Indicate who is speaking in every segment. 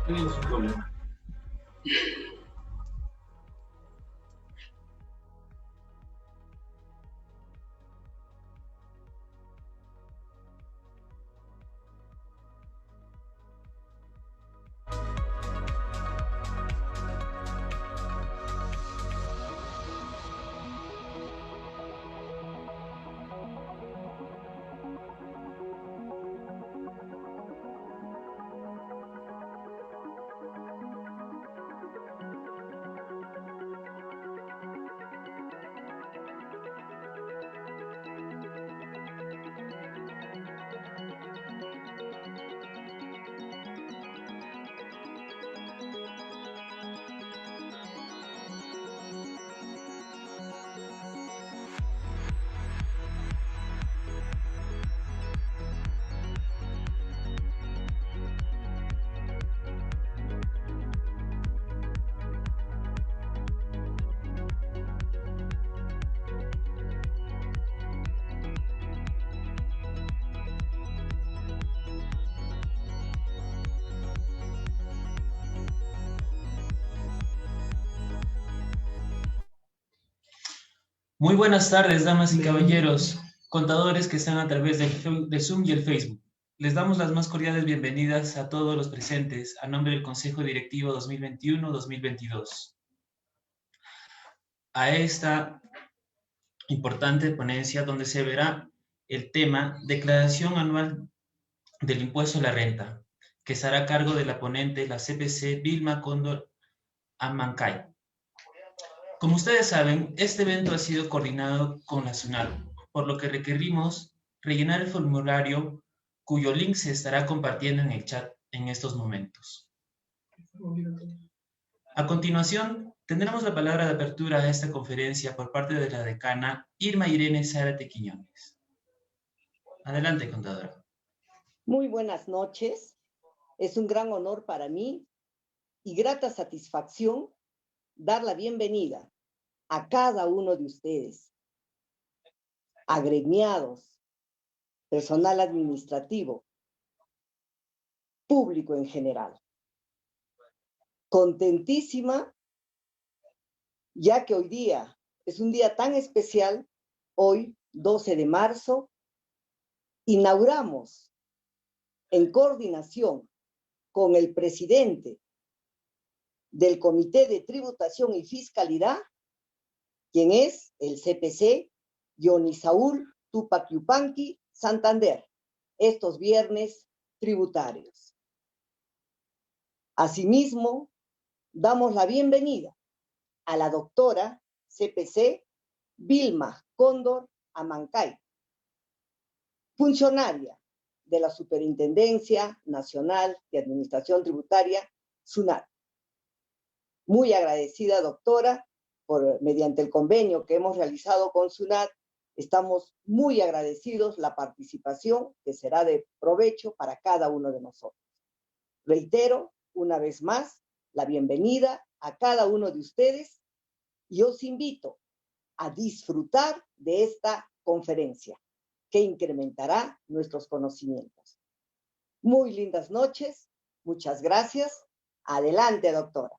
Speaker 1: Tienes un problema. Muy buenas tardes, damas y caballeros, contadores que están a través de Zoom y el Facebook. Les damos las más cordiales bienvenidas a todos los presentes a nombre del Consejo Directivo 2021-2022 a esta importante ponencia donde se verá el tema Declaración Anual del Impuesto a la Renta, que estará a cargo de la ponente, la CPC Vilma Cóndor Amancay. Como ustedes saben, este evento ha sido coordinado con la SUNAT, por lo que requerimos rellenar el formulario cuyo link se estará compartiendo en el chat en estos momentos. A continuación, tendremos la palabra de apertura a esta conferencia por parte de la decana Irma Irene Zárate Quiñones. Adelante, contadora.
Speaker 2: Muy buenas noches. Es un gran honor para mí y grata satisfacción dar la bienvenida a cada uno de ustedes, agremiados, personal administrativo, público en general. Contentísima, ya que hoy día es un día tan especial, hoy, 12 de marzo, inauguramos en coordinación con el presidente del Comité de Tributación y Fiscalidad, quien es el CPC Johnny Saúl Tupac Yupanqui Santander, estos viernes tributarios. Asimismo, damos la bienvenida a la doctora CPC Vilma Cóndor Amancay, funcionaria de la Superintendencia Nacional de Administración Tributaria, SUNAT. Muy agradecida, doctora, mediante el convenio que hemos realizado con SUNAT, estamos muy agradecidos la participación que será de provecho para cada uno de nosotros. Reitero una vez más la bienvenida a cada uno de ustedes y os invito a disfrutar de esta conferencia que incrementará nuestros conocimientos. Muy lindas noches, muchas gracias. Adelante, doctora.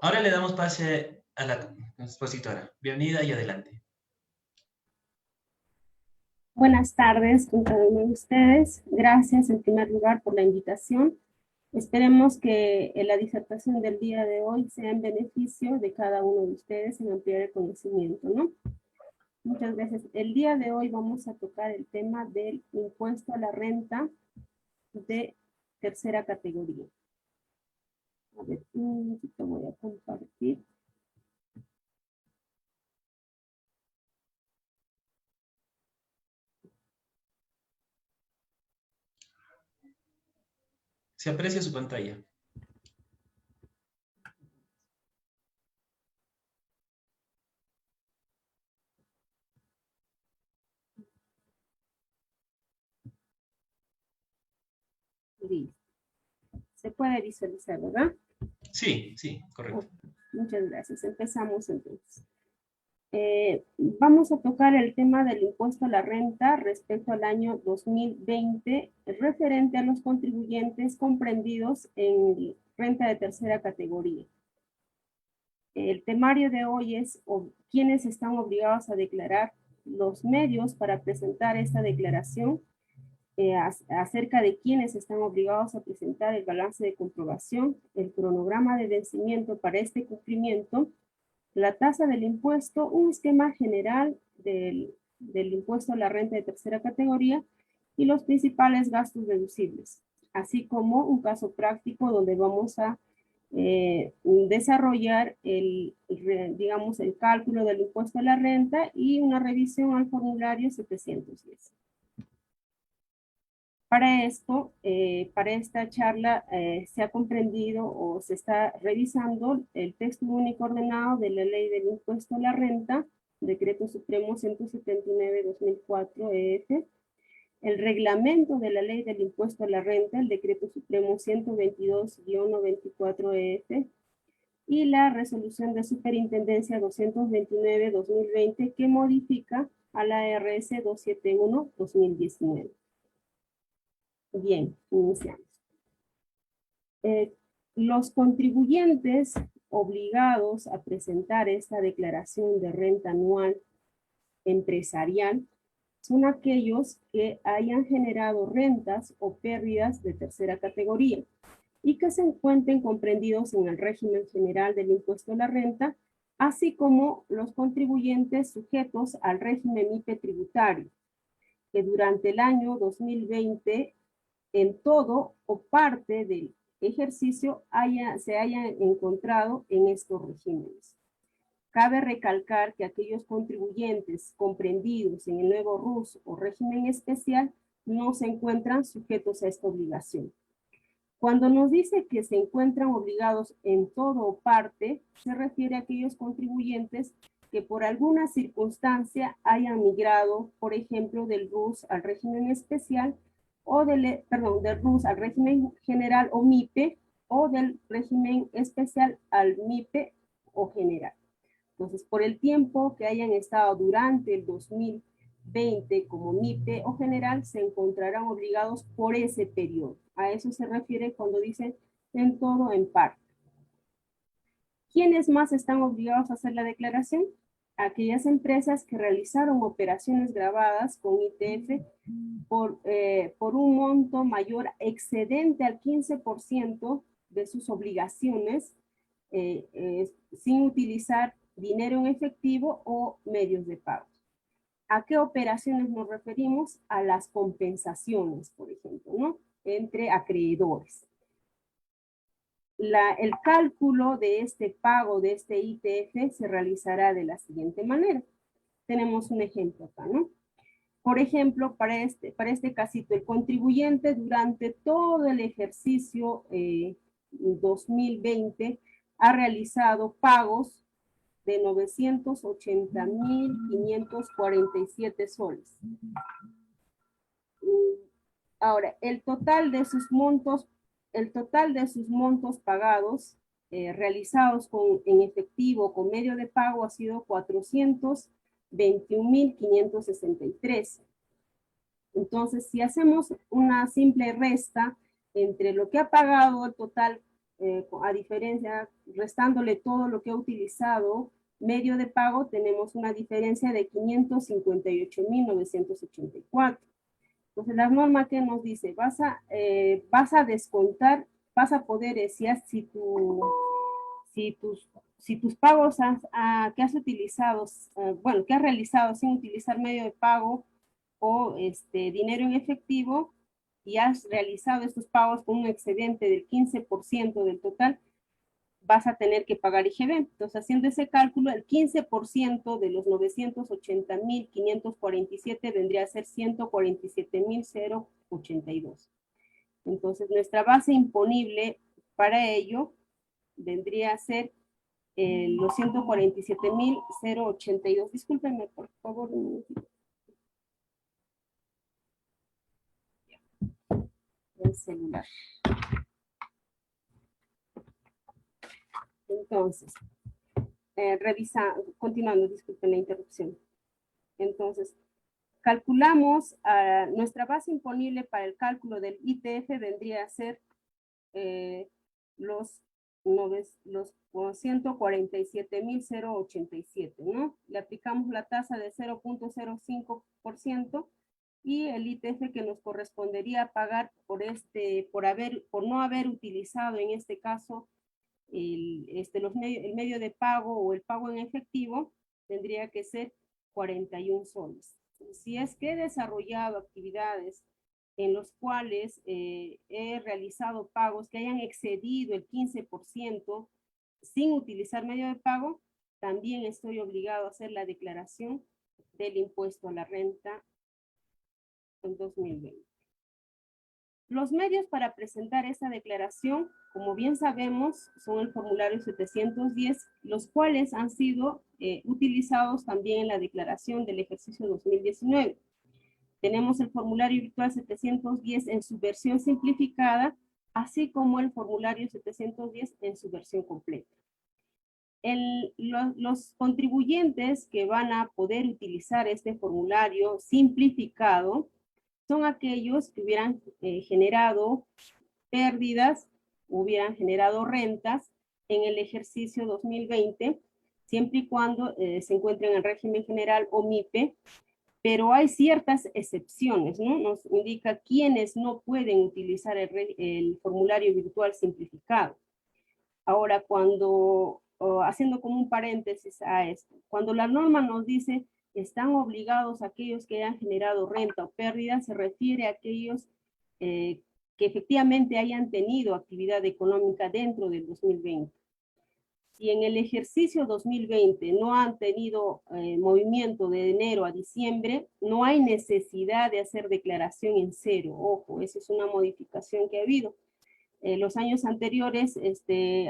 Speaker 1: Ahora le damos pase a la expositora. Bienvenida y adelante.
Speaker 3: Buenas tardes con cada uno de ustedes. Gracias en primer lugar por la invitación. Esperemos que la disertación del día de hoy sea en beneficio de cada uno de ustedes en ampliar el conocimiento, ¿no? Muchas gracias. El día de hoy vamos a tocar el tema del impuesto a la renta de tercera categoría. A ver, un momentito voy a compartir.
Speaker 1: Se aprecia su pantalla.
Speaker 3: Listo. Se puede visualizar, ¿verdad?
Speaker 1: Sí, sí, correcto.
Speaker 3: Muchas gracias. Empezamos entonces. Vamos a tocar el tema del impuesto a la renta respecto al año 2020, referente a los contribuyentes comprendidos en renta de tercera categoría. El temario de hoy es quiénes están obligados a declarar, los medios para presentar esta declaración, acerca de quiénes están obligados a presentar el balance de comprobación, el cronograma de vencimiento para este cumplimiento, la tasa del impuesto, un esquema general del impuesto a la renta de tercera categoría y los principales gastos deducibles, así como un caso práctico donde vamos a desarrollar digamos, el cálculo del impuesto a la renta y una revisión al formulario 710. Para esto, para esta charla, se ha comprendido o se está revisando el texto único ordenado de la Ley del Impuesto a la Renta, Decreto Supremo 179/2004 EF, el reglamento de la Ley del Impuesto a la Renta, el Decreto Supremo 122/94 EF, y la Resolución de Superintendencia 229/2020 que modifica a la RS 271/2019. Bien, iniciamos. Los contribuyentes obligados a presentar esta declaración de renta anual empresarial son aquellos que hayan generado rentas o pérdidas de tercera categoría y que se encuentren comprendidos en el régimen general del impuesto a la renta, así como los contribuyentes sujetos al régimen MIPE tributario, que durante el año 2020, en todo o parte del ejercicio, se hayan encontrado en estos regímenes. Cabe recalcar que aquellos contribuyentes comprendidos en el nuevo RUS o régimen especial no se encuentran sujetos a esta obligación. Cuando nos dice que se encuentran obligados en todo o parte, se refiere a aquellos contribuyentes que por alguna circunstancia hayan migrado, por ejemplo, del RUS al régimen especial, o del RUS al régimen general o MIPE, o del régimen especial al MIPE o general. Entonces, por el tiempo que hayan estado durante el 2020 como MIPE o general, se encontrarán obligados por ese periodo. A eso se refiere cuando dicen en todo o en parte. ¿Quiénes más están obligados a hacer la declaración? Aquellas empresas que realizaron operaciones grabadas con ITF por un monto mayor excedente al 15% de sus obligaciones sin utilizar dinero en efectivo o medios de pago. ¿A qué operaciones nos referimos? A las compensaciones, por ejemplo, ¿no? Entre acreedores. El cálculo de este pago, de este ITF, se realizará de la siguiente manera. Tenemos un ejemplo acá, ¿no? Por ejemplo, para este casito, el contribuyente durante todo el ejercicio 2020 ha realizado pagos de 980.547 soles. Ahora, el total de sus montos pagados, realizados en efectivo con medio de pago, ha sido 421.563. Entonces, si hacemos una simple resta entre lo que ha pagado el total, a diferencia, restándole todo lo que ha utilizado medio de pago, tenemos una diferencia de 558.984. Entonces, la norma que nos dice, vas a descontar, vas a poder, si tus pagos que has utilizado, que has realizado sin utilizar medio de pago o dinero en efectivo, y has realizado estos pagos con un excedente del 15% del total, vas a tener que pagar IGB. Entonces, haciendo ese cálculo, el 15% de los 980.547 vendría a ser 147.082. Entonces, nuestra base imponible para ello vendría a ser los 147.082. Discúlpenme, por favor, un minutito. El celular. Entonces, continuando, disculpen la interrupción. Entonces, calculamos nuestra base imponible para el cálculo del ITF vendría a ser los 147.087, ¿no? Le aplicamos la tasa de 0.05% y el ITF que nos correspondería pagar por no haber utilizado en este caso el medio de pago o el pago en efectivo, tendría que ser 41 soles. Si es que he desarrollado actividades en los cuales he realizado pagos que hayan excedido el 15% sin utilizar medio de pago, también estoy obligado a hacer la declaración del impuesto a la renta en 2020. Los medios para presentar esta declaración, como bien sabemos, son el formulario 710, los cuales han sido utilizados también en la declaración del ejercicio 2019. Tenemos el formulario virtual 710 en su versión simplificada, así como el formulario 710 en su versión completa. Los contribuyentes que van a poder utilizar este formulario simplificado son aquellos que hubieran generado pérdidas, hubieran generado rentas en el ejercicio 2020, siempre y cuando se encuentren en el régimen general o MIPE, pero hay ciertas excepciones, ¿no? Nos indica quiénes no pueden utilizar el formulario virtual simplificado. Ahora, haciendo como un paréntesis a esto, cuando la norma nos dice están obligados aquellos que hayan generado renta o pérdida, se refiere a aquellos que efectivamente hayan tenido actividad económica dentro del 2020. Si en el ejercicio 2020 no han tenido movimiento de enero a diciembre, no hay necesidad de hacer declaración en cero. Ojo, esa es una modificación que ha habido. Los años anteriores,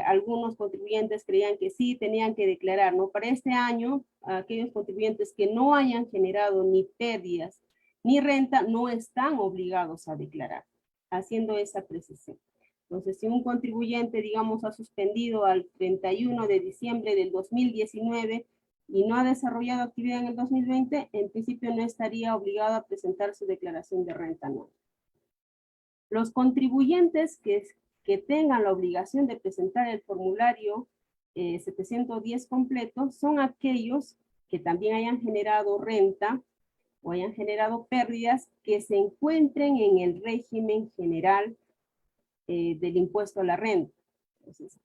Speaker 3: algunos contribuyentes creían que sí tenían que declarar, ¿no? Para este año, aquellos contribuyentes que no hayan generado ni pérdidas ni renta no están obligados a declarar, haciendo esa precisión. Entonces, si un contribuyente, digamos, ha suspendido al 31 de diciembre del 2019 y no ha desarrollado actividad en el 2020, en principio no estaría obligado a presentar su declaración de renta anual. Los contribuyentes que tengan la obligación de presentar el formulario 710 completo son aquellos que también hayan generado renta o hayan generado pérdidas que se encuentren en el régimen general del impuesto a la renta. Entonces,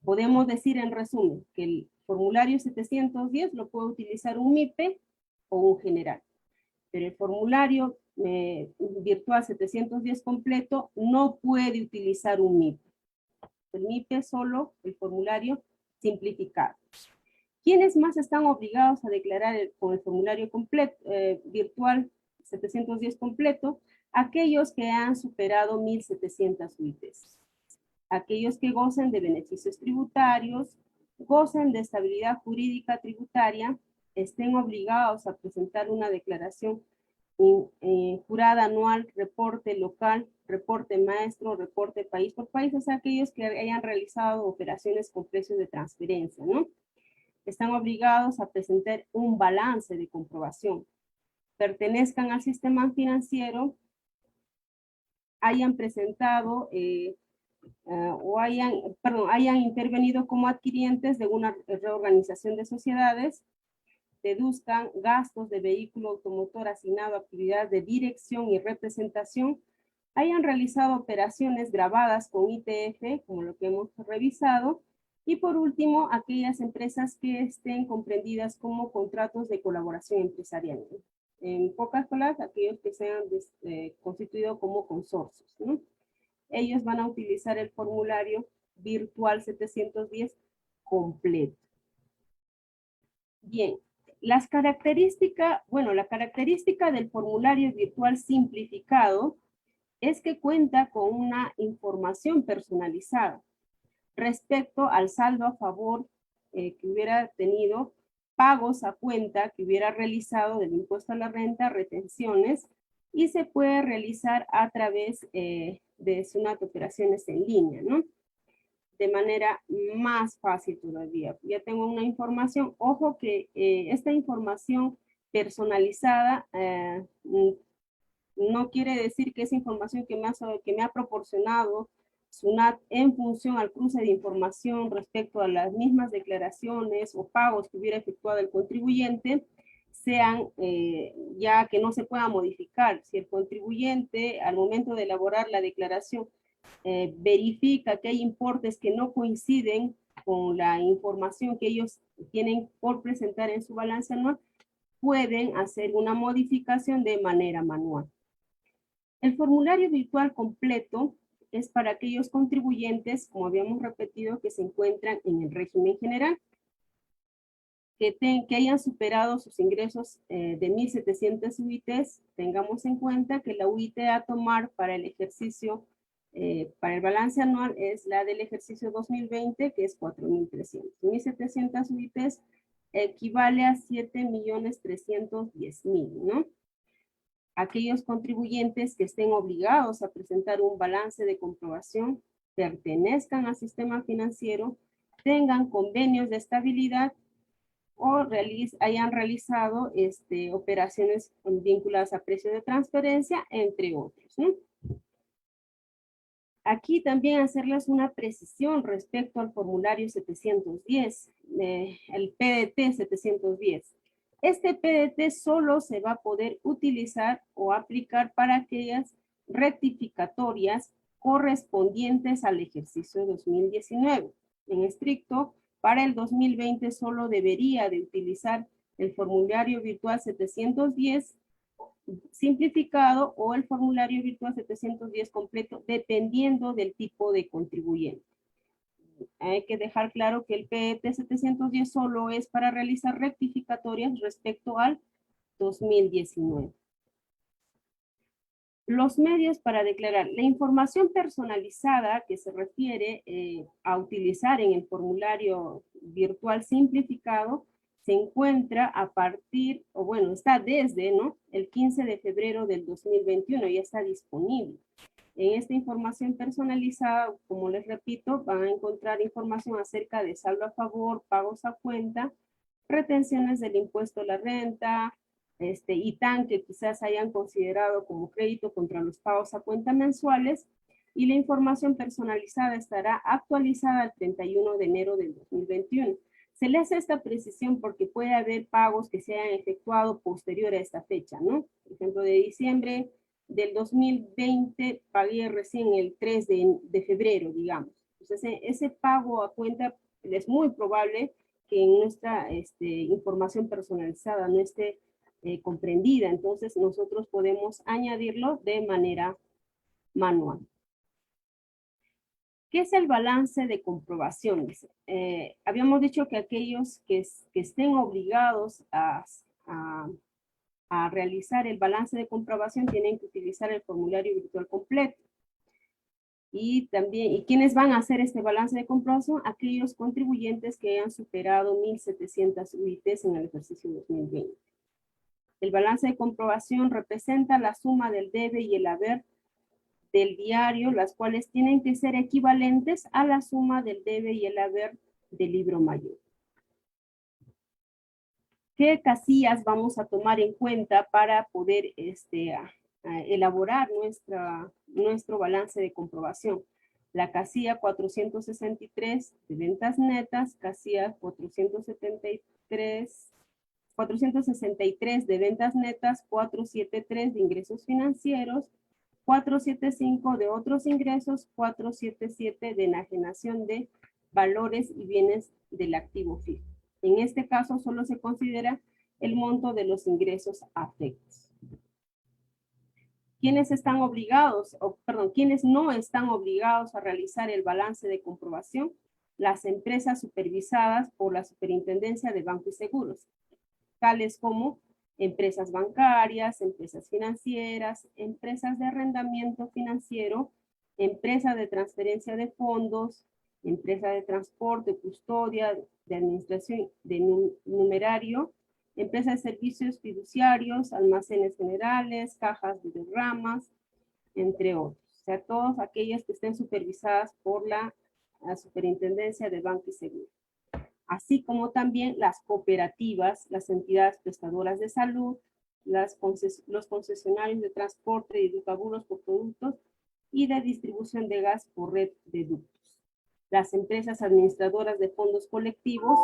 Speaker 3: podemos decir en resumen que el formulario 710 lo puede utilizar un MIPE o un general, pero el formulario virtual 710 completo no puede utilizar un MIPE. El MIPE es solo el formulario simplificado. ¿Quiénes más están obligados a declarar con el formulario completo, virtual 710 completo? Aquellos que han superado 1.700 UITs. Aquellos que gocen de beneficios tributarios, gocen de estabilidad jurídica tributaria, estén obligados a presentar una declaración jurada anual, reporte local, reporte maestro, reporte país por país, o sea, aquellos que hayan realizado operaciones con precios de transferencia, ¿no? Están obligados a presentar un balance de comprobación, pertenezcan al sistema financiero, hayan presentado hayan intervenido como adquirientes de una reorganización de sociedades, deduzcan gastos de vehículo automotor asignado a actividad de dirección y representación, hayan realizado operaciones grabadas con ITF, como lo que hemos revisado, y por último, aquellas empresas que estén comprendidas como contratos de colaboración empresarial. En pocas palabras, aquellos que sean constituidos como consorcios, ¿no? Ellos van a utilizar el formulario virtual 710 completo. Bien, la característica del formulario virtual simplificado es que cuenta con una información personalizada respecto al saldo a favor que hubiera tenido, pagos a cuenta que hubiera realizado del impuesto a la renta, retenciones, y se puede realizar a través de SUNAT operaciones en línea, ¿no? De manera más fácil todavía. Ya tengo una información, ojo que esta información personalizada no quiere decir que esa información que me ha proporcionado SUNAT en función al cruce de información respecto a las mismas declaraciones o pagos que hubiera efectuado el contribuyente, sean ya que no se pueda modificar. Si el contribuyente al momento de elaborar la declaración verifica que hay importes que no coinciden con la información que ellos tienen por presentar en su balance anual, pueden hacer una modificación de manera manual. El formulario virtual completo es para aquellos contribuyentes, como habíamos repetido, que se encuentran en el régimen general, que hayan superado sus ingresos de 1.700 UITs. Tengamos en cuenta que la UIT a tomar para el ejercicio, para el balance anual es la del ejercicio 2020, que es 4.300. 1.700 UITs equivale a 7.310.000, ¿no? Aquellos contribuyentes que estén obligados a presentar un balance de comprobación, pertenezcan al sistema financiero, tengan convenios de estabilidad o hayan realizado operaciones vinculadas a precio de transferencia, entre otros, ¿no? Aquí también hacerles una precisión respecto al formulario 710, el PDT 710. Este PDT solo se va a poder utilizar o aplicar para aquellas rectificatorias correspondientes al ejercicio 2019. En estricto, para el 2020 solo debería de utilizar el formulario virtual 710 simplificado o el formulario virtual 710 completo, dependiendo del tipo de contribuyente. Hay que dejar claro que el PET 710 solo es para realizar rectificatorias respecto al 2019. Los medios para declarar. La información personalizada que se refiere a utilizar en el formulario virtual simplificado se encuentra a partir, o bueno, está desde, ¿no?, el 15 de febrero del 2021, ya está disponible. En esta información personalizada, como les repito, van a encontrar información acerca de saldo a favor, pagos a cuenta, retenciones del impuesto a la renta, ITAN que quizás hayan considerado como crédito contra los pagos a cuenta mensuales, y la información personalizada estará actualizada el 31 de enero del 2021. Se le hace esta precisión porque puede haber pagos que se hayan efectuado posterior a esta fecha, ¿no? Por ejemplo, de diciembre del 2020 pagué recién el 3 de febrero, digamos. Entonces, ese pago a cuenta es muy probable que en nuestra información personalizada no esté comprendida. Entonces, nosotros podemos añadirlo de manera manual. ¿Qué es el balance de comprobación? Habíamos dicho que aquellos que estén obligados a realizar el balance de comprobación tienen que utilizar el formulario virtual completo. Y también, ¿y quiénes van a hacer este balance de comprobación? Aquellos contribuyentes que hayan superado 1.700 UITs en el ejercicio 2020. El balance de comprobación representa la suma del debe y el haber del diario, las cuales tienen que ser equivalentes a la suma del debe y el haber del libro mayor. ¿Qué casillas vamos a tomar en cuenta para poder elaborar nuestro balance de comprobación? La casilla 463 de ventas netas, casilla 463 de ventas netas, 473 de ingresos financieros, 475 de otros ingresos, 477 de enajenación de valores y bienes del activo fijo. En este caso solo se considera el monto de los ingresos afectos. ¿Quiénes están obligados, quiénes no están obligados a realizar el balance de comprobación? Las empresas supervisadas por la Superintendencia de Banco y Seguros, tales como empresas bancarias, empresas financieras, empresas de arrendamiento financiero, empresas de transferencia de fondos, empresa de transporte, custodia, de administración de numerario, empresa de servicios fiduciarios, almacenes generales, cajas de derramas, entre otros. O sea, todas aquellas que estén supervisadas por la Superintendencia de Banco y Seguro. Así como también las cooperativas, las entidades prestadoras de salud, los concesionarios de transporte de hidrocarburos por productos y de distribución de gas por red de ductos. Las empresas administradoras de fondos colectivos.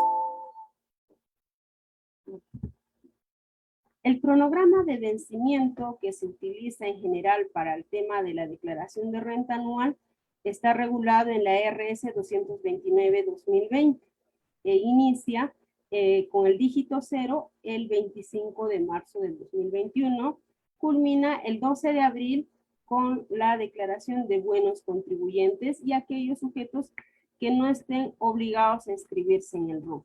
Speaker 3: El cronograma de vencimiento que se utiliza en general para el tema de la declaración de renta anual está regulado en la RS 229-2020. Inicia con el dígito 0 el 25 de marzo del 2021, culmina el 12 de abril con la declaración de buenos contribuyentes y aquellos sujetos que no estén obligados a inscribirse en el RUP.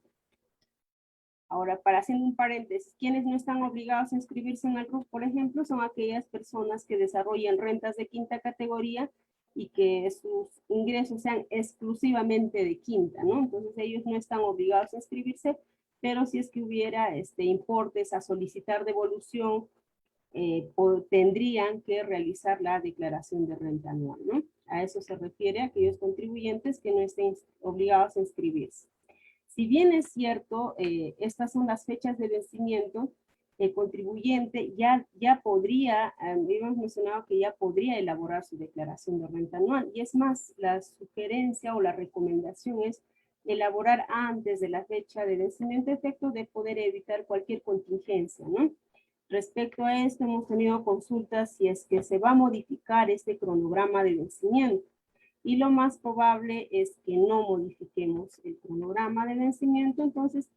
Speaker 3: Ahora, para hacer un paréntesis, quienes no están obligados a inscribirse en el RUP, por ejemplo, son aquellas personas que desarrollan rentas de quinta categoría y que sus ingresos sean exclusivamente de quinta, ¿no? Entonces ellos no están obligados a inscribirse, pero si es que hubiera importes a solicitar devolución, tendrían que realizar la declaración de renta anual, ¿no? A eso se refiere a aquellos contribuyentes que no estén obligados a inscribirse. Si bien es cierto, estas son las fechas de vencimiento, el contribuyente ya podría, habíamos mencionado que ya podría elaborar su declaración de renta anual. Y es más, la sugerencia o la recomendación es elaborar antes de la fecha de vencimiento, a efecto de poder evitar cualquier contingencia, ¿no? Respecto a esto, hemos tenido consultas si es que se va a modificar este cronograma de vencimiento. Y lo más probable es que no modifiquemos el cronograma de vencimiento, entonces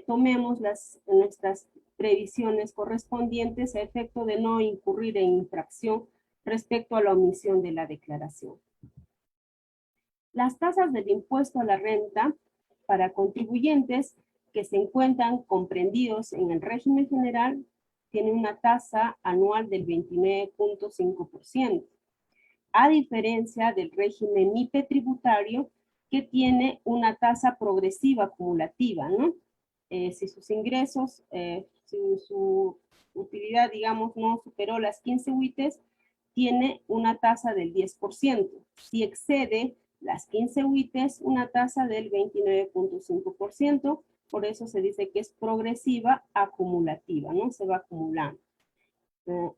Speaker 3: tomemos nuestras previsiones correspondientes a efecto de no incurrir en infracción respecto a la omisión de la declaración. Las tasas del impuesto a la renta para contribuyentes que se encuentran comprendidos en el régimen general tienen una tasa anual del 29.5%, a diferencia del régimen MIPE tributario, que tiene una tasa progresiva acumulativa, ¿no? Si sus ingresos, si su utilidad, digamos, no superó las 15 UITs, tiene una tasa del 10%. Si excede las 15 UITs, una tasa del 29.5%. Por eso se dice que es progresiva acumulativa, ¿no? Se va acumulando.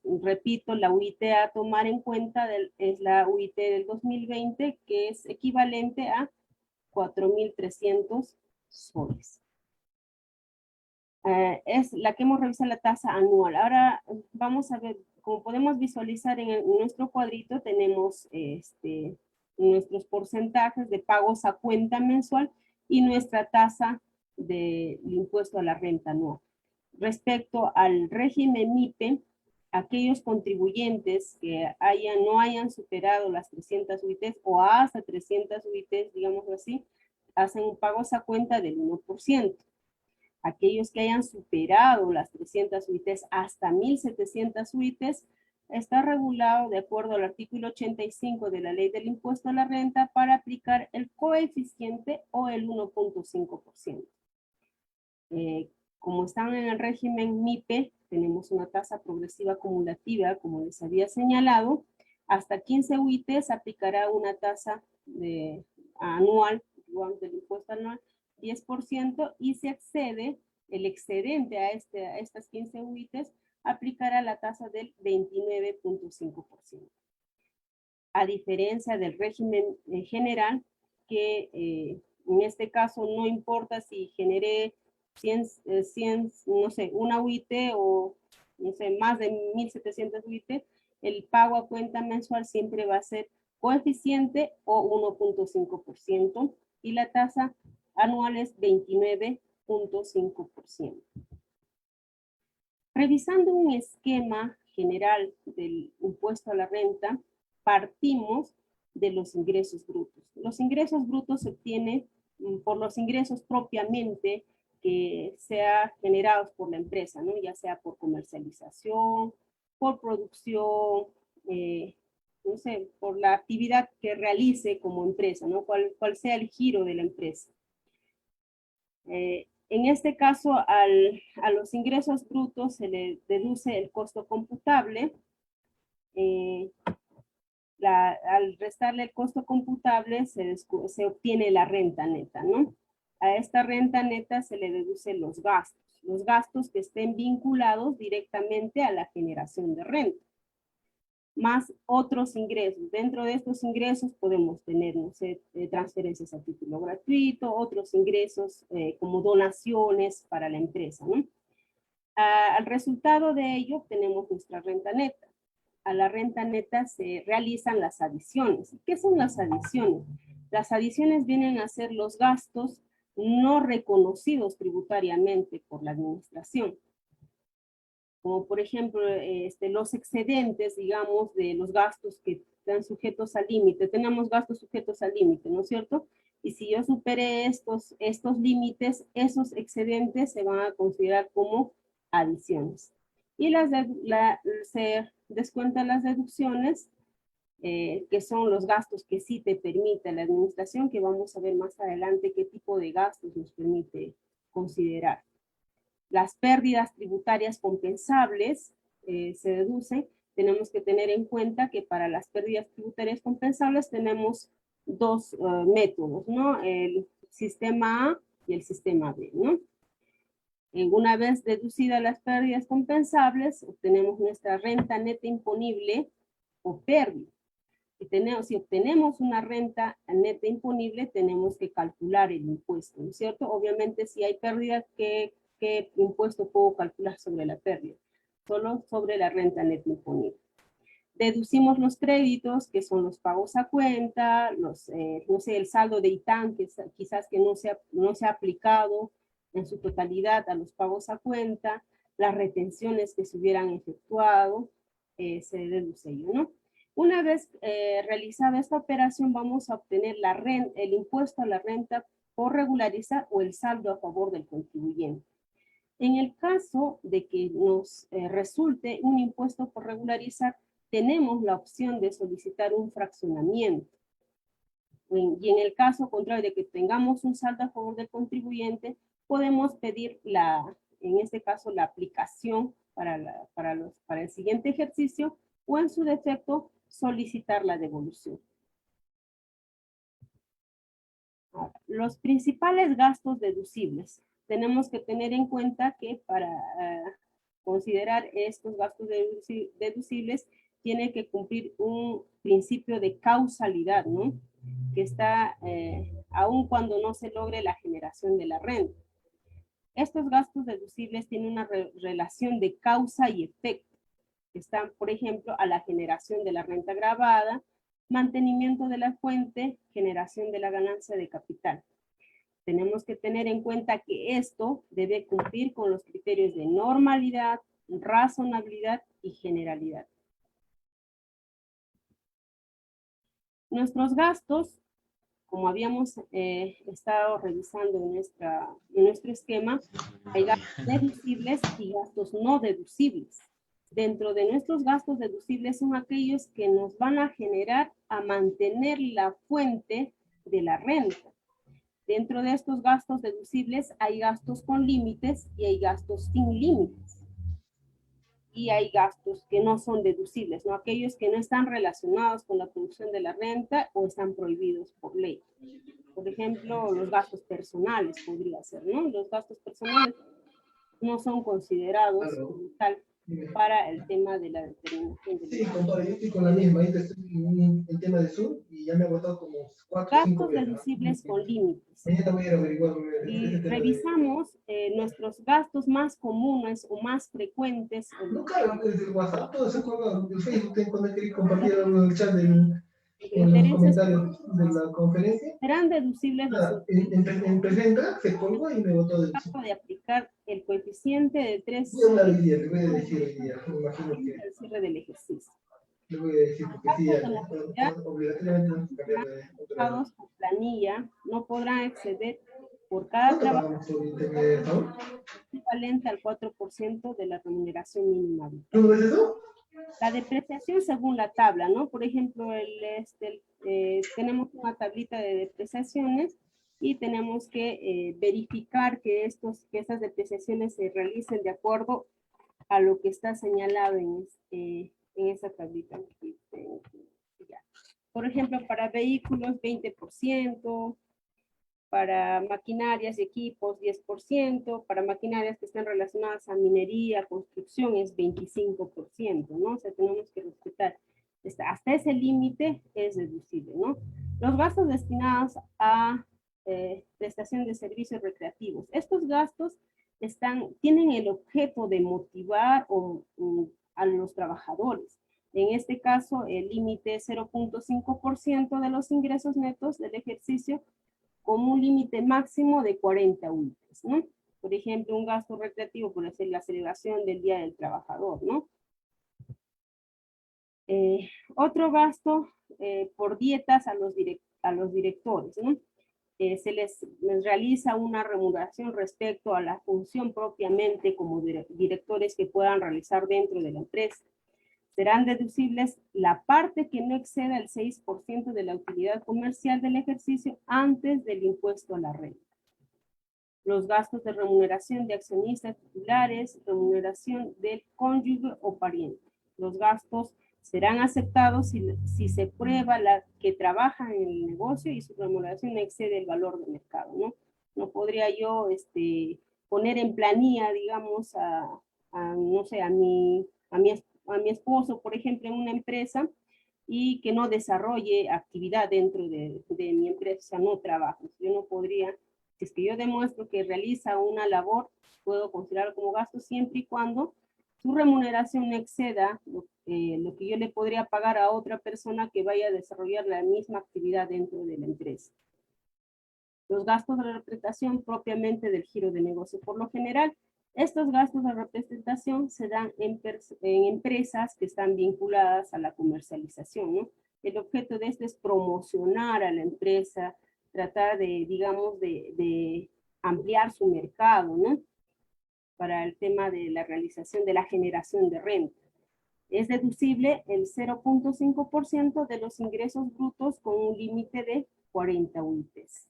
Speaker 3: Repito, la UIT a tomar en cuenta es la UIT del 2020, que es equivalente a 4.300 soles. Es la que hemos revisado, la tasa anual. Ahora vamos a ver, como podemos visualizar en nuestro cuadrito, tenemos nuestros porcentajes de pagos a cuenta mensual y nuestra tasa del impuesto a la renta anual. Respecto al régimen MIPE, aquellos contribuyentes que no hayan superado las 300 UITs o hasta 300 UITs, digamos así, hacen un pagos a cuenta del 1%. Aquellos que hayan superado las 300 UITs hasta 1.700 UITs, está regulado de acuerdo al artículo 85 de la Ley del Impuesto a la Renta para aplicar el coeficiente o el 1.5%. Como están en el régimen MIPE, tenemos una tasa progresiva acumulativa, como les había señalado. Hasta 15 UITs aplicará una tasa anual, del impuesto anual, 10%, y si excede el excedente a estas 15 UITs, aplicará la tasa del 29.5%. A diferencia del régimen general, que en este caso no importa si generé 100, no sé, una UIT o, no sé, más de 1.700 UIT, el pago a cuenta mensual siempre va a ser coeficiente o 1.5%, y la tasa anual es 29.5%. Revisando un esquema general del impuesto a la renta, partimos de los ingresos brutos. Los ingresos brutos se obtienen por los ingresos propiamente que sean generados por la empresa, ¿no? Ya sea por comercialización, por producción, no sé, por la actividad que realice como empresa, ¿no? Cuál sea el giro de la empresa. En este caso, a los ingresos brutos se le deduce el costo computable. Al restarle el costo computable se obtiene la renta neta, ¿no? A esta renta neta se le deducen los gastos que estén vinculados directamente a la generación de renta, más otros ingresos. Dentro de estos ingresos podemos tener, no sé, transferencias a título gratuito, otros ingresos como donaciones para la empresa, ¿no? Al resultado de ello obtenemos nuestra renta neta. A la renta neta se realizan las adiciones. ¿Qué son las adiciones? Las adiciones vienen a ser los gastos no reconocidos tributariamente por la administración. Como por ejemplo, los excedentes, digamos, de los gastos que están sujetos al límite. Tenemos gastos sujetos al límite, ¿no es cierto? Y si yo superé estos límites, esos excedentes se van a considerar como adiciones. Y se descuentan las deducciones, que son los gastos que sí te permite la administración, que vamos a ver más adelante qué tipo de gastos nos permite considerar. Las pérdidas tributarias compensables se deducen. Tenemos que tener en cuenta que para las pérdidas tributarias compensables tenemos dos métodos, ¿no? El sistema A y el sistema B, ¿no? Una vez deducidas las pérdidas compensables, obtenemos nuestra renta neta imponible o pérdida. Si obtenemos una renta neta imponible, tenemos que calcular el impuesto, ¿no es cierto? Obviamente, si hay pérdida, ¿qué impuesto puedo calcular sobre la pérdida? Solo sobre la renta neta imponible. Deducimos los créditos, que son los pagos a cuenta, no sé, el saldo de ITAN, que quizás que no se ha aplicado en su totalidad a los pagos a cuenta, las retenciones que se hubieran efectuado, se deduce ello, ¿no? Una vez realizada esta operación, vamos a obtener el impuesto a la renta por regularizar o el saldo a favor del contribuyente. En el caso de que nos resulte un impuesto por regularizar, tenemos la opción de solicitar un fraccionamiento. Y en el caso contrario de que tengamos un saldo a favor del contribuyente, podemos pedir en este caso, la aplicación para el siguiente ejercicio, o en su defecto, solicitar la devolución. Ahora, los principales gastos deducibles. Tenemos que tener en cuenta que para considerar estos gastos deducibles, tiene que cumplir un principio de causalidad, ¿no? Que está aun cuando no se logre la generación de la renta. Estos gastos deducibles tienen una relación de causa y efecto. Están, por ejemplo, a la generación de la renta gravada, mantenimiento de la fuente, generación de la ganancia de capital. Tenemos que tener en cuenta que esto debe cumplir con los criterios de normalidad, razonabilidad y generalidad. Nuestros gastos, como habíamos estado revisando en nuestro esquema, hay gastos deducibles y gastos no deducibles. Dentro de nuestros gastos deducibles son aquellos que nos van a generar a mantener la fuente de la renta. Dentro de estos gastos deducibles hay gastos con límites y hay gastos sin límites. Y hay gastos que no son deducibles, ¿no? Aquellos que no están relacionados con la producción de la renta o están prohibidos por ley. Por ejemplo, los gastos personales podría ser, ¿no? Los gastos personales no son considerados como tal para el tema de la determinación de
Speaker 4: sí, compadre, yo estoy con la misma, ahorita estoy en tema de Zoom y ya me ha agotado como 4 o 5
Speaker 3: gastos
Speaker 4: veces.
Speaker 3: deducibles con límites.
Speaker 4: Mañana voy a ir a averiguar.
Speaker 3: Y revisamos nuestros gastos más comunes o más frecuentes.
Speaker 4: No cargan desde el WhatsApp, todo se colga del Facebook, cuando queréis compartir algo en el chat en los comentarios de la conferencia.
Speaker 3: Serán deducibles
Speaker 4: En presenta se colgó y me botó del
Speaker 3: caso de aplicar el coeficiente de 3.
Speaker 4: Voy a hablar hoy día, le voy a decir hoy día, me imagino que
Speaker 3: El cierre del ejercicio.
Speaker 4: le voy a decir porque sí, obligatoriamente no se cambia de otra.
Speaker 3: Pagos por planilla no podrán exceder por cada trabajo equivalente al 4% de la remuneración mínima.
Speaker 4: ¿No ves eso?
Speaker 3: La depreciación según la tabla, ¿no? Por ejemplo, tenemos una tablita de depreciaciones y tenemos que verificar que estas depreciaciones se realicen de acuerdo a lo que está señalado en esa tablita. Por ejemplo, para vehículos 20%, para maquinarias y equipos 10%, para maquinarias que están relacionadas a minería, construcción es 25%, ¿no? O sea, tenemos que respetar. Hasta ese límite es deducible, ¿no? Los gastos destinados a prestación de servicios recreativos. Estos gastos tienen el objeto de motivar a los trabajadores. En este caso, el límite es 0.5% de los ingresos netos del ejercicio, como un límite máximo de 40 UITs, ¿no? Por ejemplo, un gasto recreativo por hacer la celebración del Día del Trabajador, ¿no? Otro gasto por dietas a los directores, ¿no? Se les realiza una remuneración respecto a la función propiamente como directores que puedan realizar dentro de la empresa. Serán deducibles la parte que no exceda el 6% de la utilidad comercial del ejercicio antes del impuesto a la renta. Los gastos de remuneración de accionistas titulares, remuneración del cónyuge o pariente. Los gastos serán aceptados si se prueba que trabajan en el negocio y su remuneración excede el valor de mercado, ¿no? No podría yo poner en planilla, digamos, no sé, a mi esposo, por ejemplo, en una empresa, y que no desarrolle actividad dentro de mi empresa, o sea, no trabajo. Yo no podría, si es que yo demuestro que realiza una labor, puedo considerarlo como gasto siempre y cuando su remuneración no exceda lo que yo le podría pagar a otra persona que vaya a desarrollar la misma actividad dentro de la empresa. Los gastos de representación propiamente del giro de negocio. Por lo general, estos gastos de representación se dan en empresas que están vinculadas a la comercialización, ¿no? El objeto de esto es promocionar a la empresa, tratar de, digamos, de ampliar su mercado, ¿no? Para el tema de la realización de la generación de renta. Es deducible el 0.5% de los ingresos brutos con un límite de 40 UITs.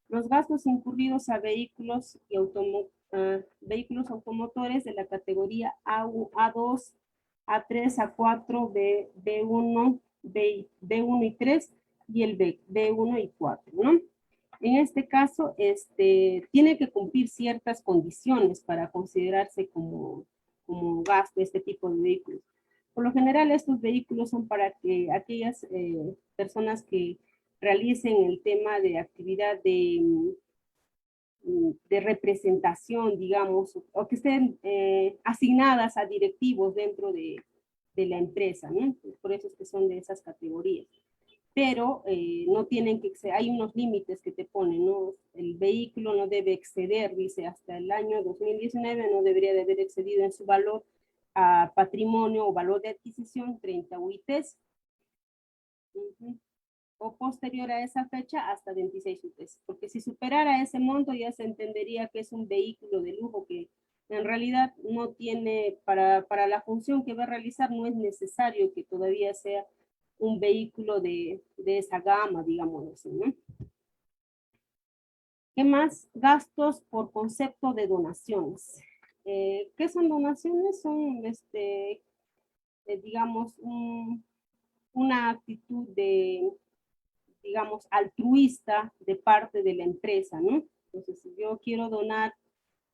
Speaker 3: Los gastos incurridos a vehículos y vehículos automotores de la categoría A2, A3, A4, B1, B1 y 3 y el B1 y 4, ¿no? En este caso, tiene que cumplir ciertas condiciones para considerarse como gasto este tipo de vehículos. Por lo general, estos vehículos son para que aquellas personas que realicen el tema de actividad de representación, digamos, o que estén asignadas a directivos dentro de la empresa, ¿no? Por eso es que son de esas categorías. Pero no tienen que exceder, hay unos límites que te ponen, ¿no? El vehículo no debe exceder, dice, hasta el año 2019 no debería de haber excedido en su valor a patrimonio o valor de adquisición 30 UITs. O posterior a esa fecha hasta 26 UITs, porque si superara ese monto ya se entendería que es un vehículo de lujo que en realidad no tiene, para la función que va a realizar no es necesario que todavía sea un vehículo de esa gama, digamos así, ¿no? ¿Qué más? Gastos por concepto de donaciones. ¿Qué son donaciones? Son, digamos, una actitud de, digamos, altruista de parte de la empresa, ¿no? Entonces, si yo quiero donar,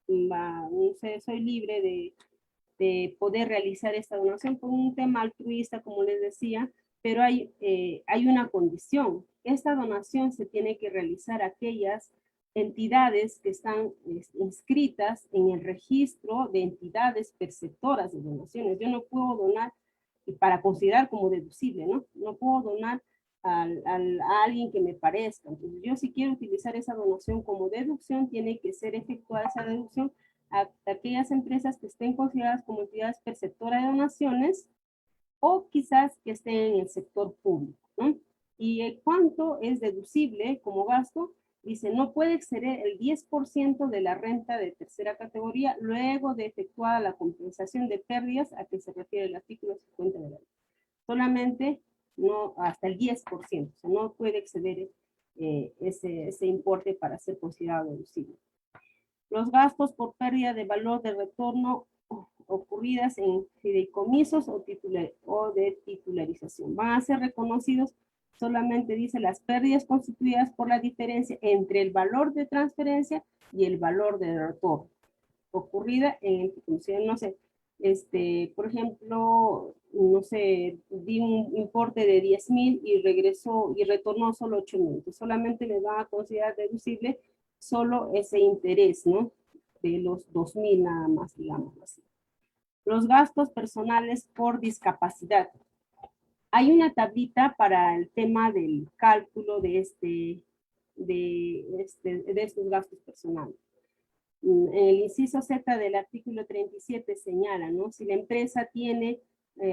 Speaker 3: no sé, soy libre de poder realizar esta donación por un tema altruista, como les decía, pero hay una condición. Esta donación se tiene que realizar a aquellas entidades que están inscritas en el registro de entidades perceptoras de donaciones. Yo no puedo donar para considerar como deducible, ¿no? No puedo donar a alguien que me parezca. Entonces, yo si quiero utilizar esa donación como deducción, tiene que ser efectuada esa deducción a aquellas empresas que estén consideradas como entidades perceptoras de donaciones o quizás que estén en el sector público, ¿no? ¿Y cuánto es deducible como gasto? Dice, no puede exceder el 10% de la renta de tercera categoría luego de efectuada la compensación de pérdidas a que se refiere el artículo 50 de la ley. Solamente no, hasta el 10%, o sea, no puede exceder ese importe para ser considerado deducible. Los gastos por pérdida de valor de retorno ocurridas en fideicomisos o de titularización van a ser reconocidos solamente, dice, las pérdidas constituidas por la diferencia entre el valor de transferencia y el valor de retorno ocurrida en, no sé, por ejemplo, no sé, di un importe de 10,000 y regresó y retornó solo 8,000. Solamente me va a considerar deducible solo ese interés, ¿no? De los 2,000 nada más, digamos así. Los gastos personales por discapacidad. Hay una tablita para el tema del cálculo de estos gastos personales. En el inciso Z del artículo 37 señala, ¿no? Si la empresa tiene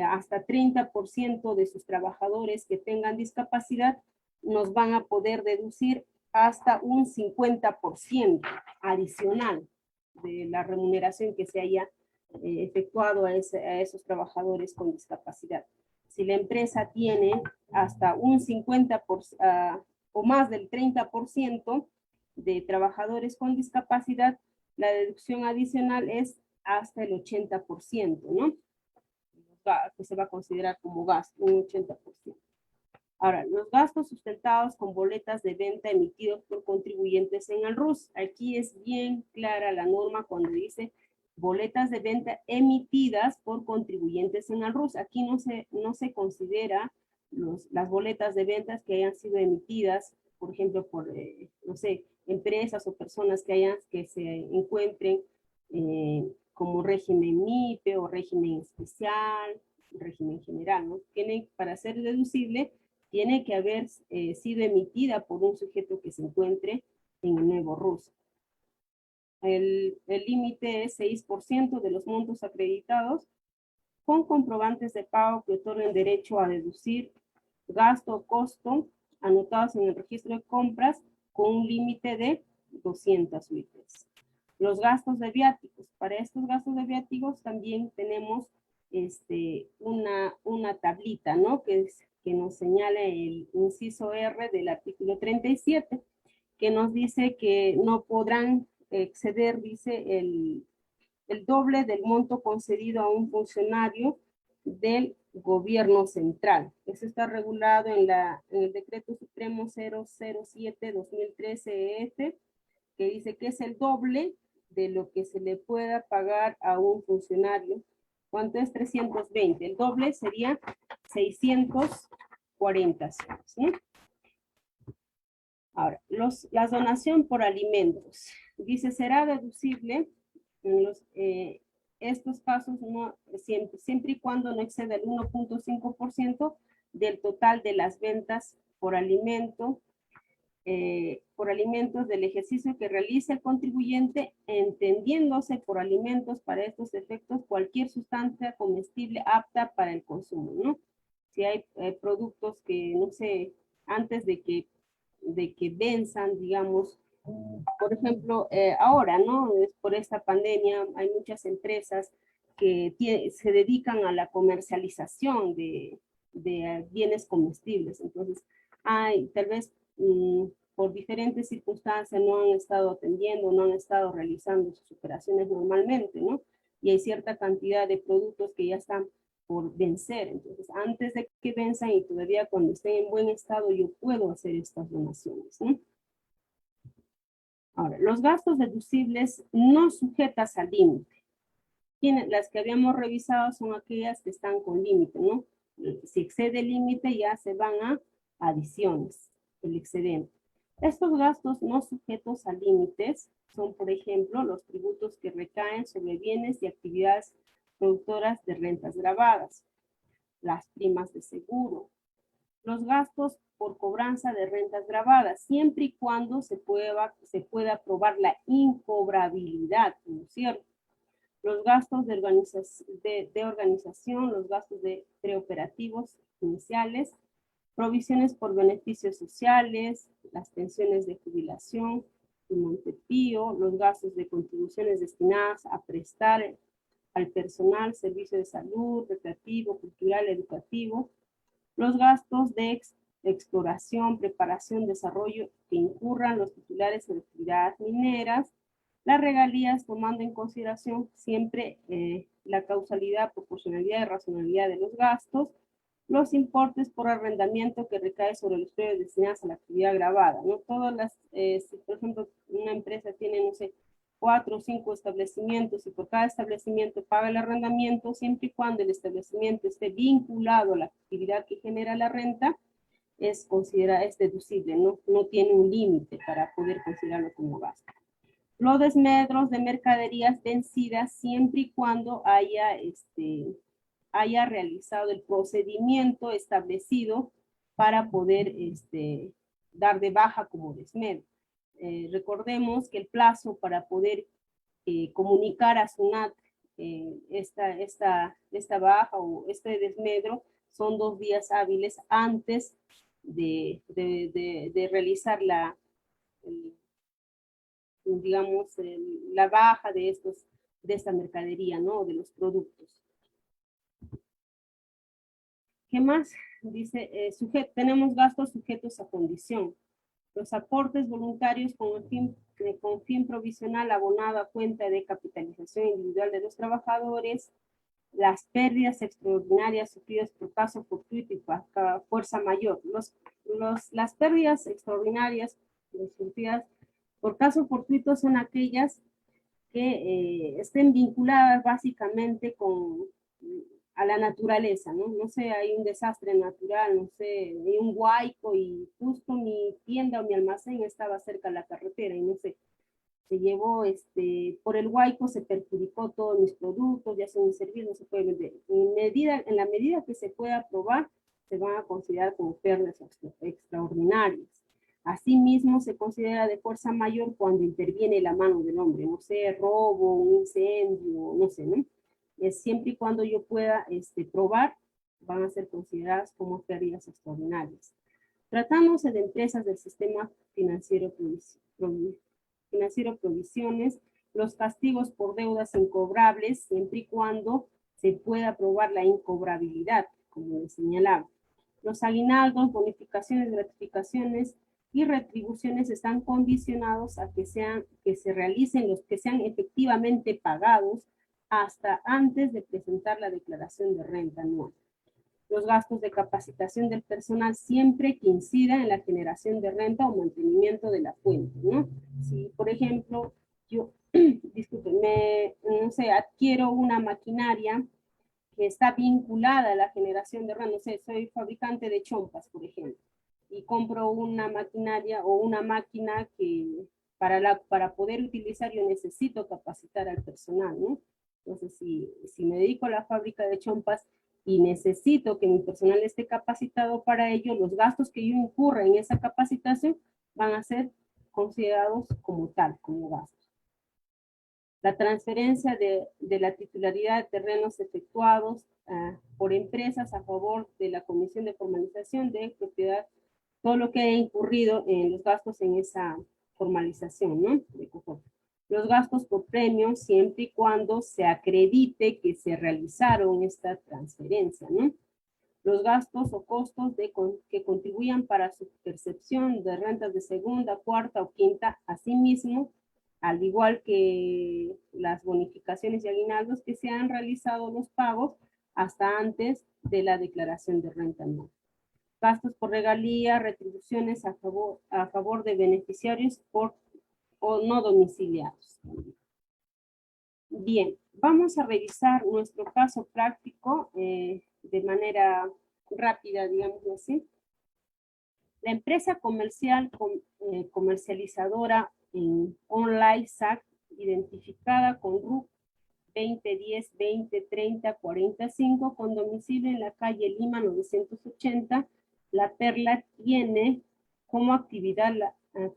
Speaker 3: hasta 30% de sus trabajadores que tengan discapacidad, nos van a poder deducir hasta un 50% adicional de la remuneración que se haya efectuado a esos trabajadores con discapacidad. Si la empresa tiene hasta un 50% o más del 30% de trabajadores con discapacidad, la deducción adicional es hasta el 80%, ¿no? Que se va a considerar como gasto, un 80%. Ahora, los gastos sustentados con boletas de venta emitidos por contribuyentes en el RUS. Aquí es bien clara la norma cuando dice boletas de venta emitidas por contribuyentes en el RUS. Aquí no se considera las boletas de ventas que hayan sido emitidas, por ejemplo, por, no sé, empresas o personas que se encuentren como régimen MIPE o régimen especial, régimen general, ¿no? Para ser deducible, tiene que haber sido emitida por un sujeto que se encuentre en el nuevo RUS. El límite es 6% de los montos acreditados con comprobantes de pago que otorguen derecho a deducir gasto o costo anotados en el registro de compras con un límite de 200 UITs. Los gastos de viáticos. Para estos gastos de viáticos también tenemos una tablita, ¿no? Que nos señala el inciso R del artículo 37, que nos dice que no podrán exceder, dice, el doble del monto concedido a un funcionario del gobierno central. Eso está regulado en el decreto supremo 007-2013-EF, que dice que es el doble de lo que se le pueda pagar a un funcionario. ¿Cuánto es? 320. El doble sería 640 soles, ¿no? Ahora, la donación por alimentos. Dice, será deducible en estos casos siempre y cuando no exceda el 1.5% del total de las ventas por alimentos del ejercicio que realice el contribuyente, entendiéndose por alimentos para estos efectos cualquier sustancia comestible apta para el consumo, ¿no? Si hay productos que, no sé, antes de que venzan, digamos, por ejemplo, ahora, ¿no? Por esta pandemia hay muchas empresas que se dedican a la comercialización de bienes comestibles. Entonces, tal vez por diferentes circunstancias no han estado atendiendo, no han estado realizando sus operaciones normalmente, ¿no? Y hay cierta cantidad de productos que ya están por vencer. Entonces, antes de que venzan y todavía cuando estén en buen estado, yo puedo hacer estas donaciones, ¿no? Ahora, los gastos deducibles no sujetas al límite. Las que habíamos revisado son aquellas que están con límite, ¿no? Si excede el límite ya se van a adiciones, el excedente. Estos gastos no sujetos a límites son, por ejemplo, los tributos que recaen sobre bienes y actividades productoras de rentas gravadas, las primas de seguro, los gastos por cobranza de rentas gravadas, siempre y cuando se pueda probar la incobrabilidad, ¿no es cierto? Los gastos de organización, los gastos de preoperativos iniciales, provisiones por beneficios sociales, las pensiones de jubilación y Montepío, los gastos de contribuciones destinadas a prestar al personal servicio de salud, recreativo, cultural, educativo, los gastos de exploración, preparación, desarrollo que incurran los titulares en actividades mineras, las regalías tomando en consideración siempre la causalidad, proporcionalidad y racionalidad de los gastos, los importes por arrendamiento que recae sobre los predios destinados a la actividad grabada, ¿no? Todas las, si por ejemplo una empresa tiene, no sé, 4 o 5 establecimientos y por cada establecimiento paga el arrendamiento, siempre y cuando el establecimiento esté vinculado a la actividad que genera la renta, es deducible, no tiene un límite para poder considerarlo como gasto. Los desmedros de mercaderías vencidas siempre y cuando haya realizado el procedimiento establecido para poder dar de baja como desmedro. Recordemos que el plazo para poder comunicar a SUNAT esta baja o este desmedro son 2 días hábiles antes de realizar la baja de esta mercadería, ¿no? De los productos. ¿Qué más? Dice, tenemos gastos sujetos a condición. Los aportes voluntarios con fin provisional abonado a cuenta de capitalización individual de los trabajadores, las pérdidas extraordinarias sufridas por caso fortuito y fuerza mayor. Las pérdidas extraordinarias sufridas por caso fortuito son aquellas que estén vinculadas básicamente a la naturaleza, ¿no? No sé, hay un desastre natural, no sé, hay un huaico y justo mi tienda o mi almacén estaba cerca de la carretera y no sé, se llevó, por el huaico se perjudicó todos mis productos, ya son mis servicios, no se puede vender. En la medida que se pueda probar, se van a considerar como pérdidas extraordinarias. Asimismo, se considera de fuerza mayor cuando interviene la mano del hombre, no sé, robo, un incendio, no sé, ¿no? Es siempre y cuando yo pueda probar, van a ser consideradas como pérdidas extraordinarias. Tratándose de empresas del sistema financiero provisiones, los castigos por deudas incobrables, siempre y cuando se pueda probar la incobrabilidad, como les señalaba. Los aguinaldos, bonificaciones, gratificaciones y retribuciones están condicionados a que se realicen los que sean efectivamente pagados hasta antes de presentar la declaración de renta anual. Los gastos de capacitación del personal siempre que incida en la generación de renta o mantenimiento de la fuente, ¿no? Si, por ejemplo, yo, discúlpenme, no sé, adquiero una maquinaria que está vinculada a la generación de renta, no sé, soy fabricante de chompas, por ejemplo, y compro una maquinaria o una máquina que para poder utilizar yo necesito capacitar al personal, ¿no? Entonces, si me dedico a la fábrica de chompas y necesito que mi personal esté capacitado para ello, los gastos que yo incurra en esa capacitación van a ser considerados como tal, como gastos. La transferencia de la titularidad de terrenos efectuados por empresas a favor de la Comisión de Formalización de Propiedad, todo lo que haya incurrido en los gastos en esa formalización, ¿no? Los gastos por premio, siempre y cuando se acredite que se realizaron esta transferencia, ¿no? Los gastos o costos que contribuyan para su percepción de rentas de segunda, cuarta o quinta, asimismo, al igual que las bonificaciones y aguinaldos que se han realizado los pagos hasta antes de la declaración de renta anual. Gastos por regalía, retribuciones a favor de beneficiarios o no domiciliados. Bien, vamos a revisar nuestro caso práctico de manera rápida, digamos así. La empresa comercializadora online SAC, identificada con RUC 2010 2030 45, con domicilio en la calle Lima 980, La Perla, tiene como actividad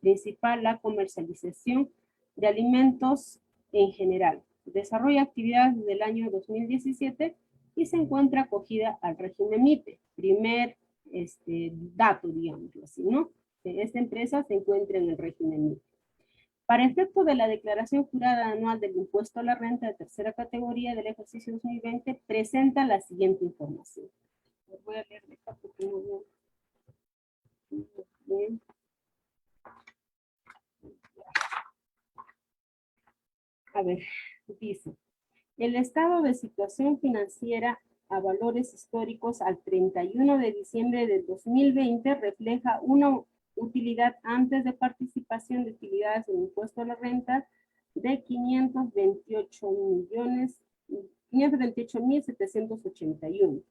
Speaker 3: principal la comercialización de alimentos en general. Desarrolla actividades desde el año 2017 y se encuentra acogida al régimen MIPE. Primer dato, digamos así, ¿no? Esta empresa se encuentra en el régimen MIPE. Para efecto de la declaración jurada anual del impuesto a la renta de tercera categoría del ejercicio 2020, presenta la siguiente información. Les voy a leer de acá porque no veo. Bien. A ver, dice, el estado de situación financiera a valores históricos al 31 de diciembre del 2020 refleja una utilidad antes de participación de utilidades del impuesto a la renta de 528.781.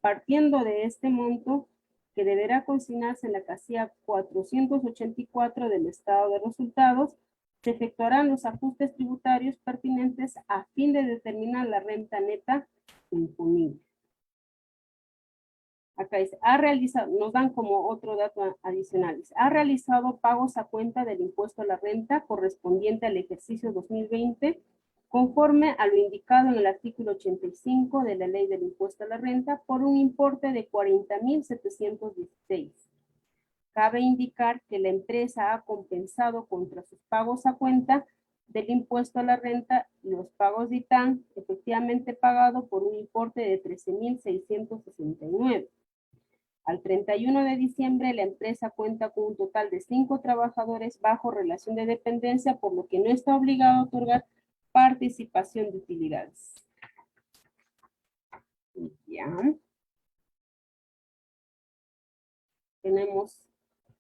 Speaker 3: Partiendo de este monto, que deberá consignarse en la casilla 484 del estado de resultados, se efectuarán los ajustes tributarios pertinentes a fin de determinar la renta neta imponible. Acá dice, nos dan como otro dato adicional, ha realizado pagos a cuenta del impuesto a la renta correspondiente al ejercicio 2020, conforme a lo indicado en el artículo 85 de la ley del impuesto a la renta, por un importe de 40.716. Cabe indicar que la empresa ha compensado contra sus pagos a cuenta del impuesto a la renta los pagos de ITAN efectivamente pagado por un importe de 13.669. Al 31 de diciembre, la empresa cuenta con un total de 5 trabajadores bajo relación de dependencia, por lo que no está obligado a otorgar participación de utilidades. Ya. Tenemos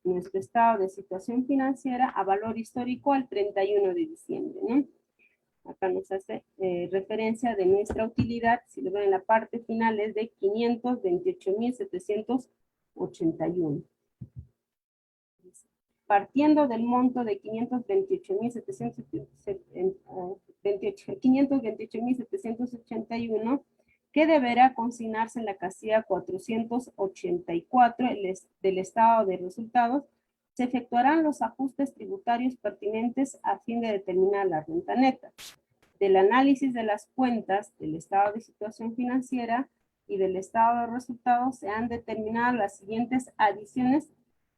Speaker 3: nuestro estado de situación financiera a valor histórico al 31 de diciembre, ¿no? Acá nos hace referencia de nuestra utilidad, si lo ven en la parte final es de 528.781. Partiendo del monto de 528.781, que deberá consignarse en la casilla 484 del estado de resultados, se efectuarán los ajustes tributarios pertinentes a fin de determinar la renta neta. Del análisis de las cuentas del estado de situación financiera y del estado de resultados se han determinado las siguientes adiciones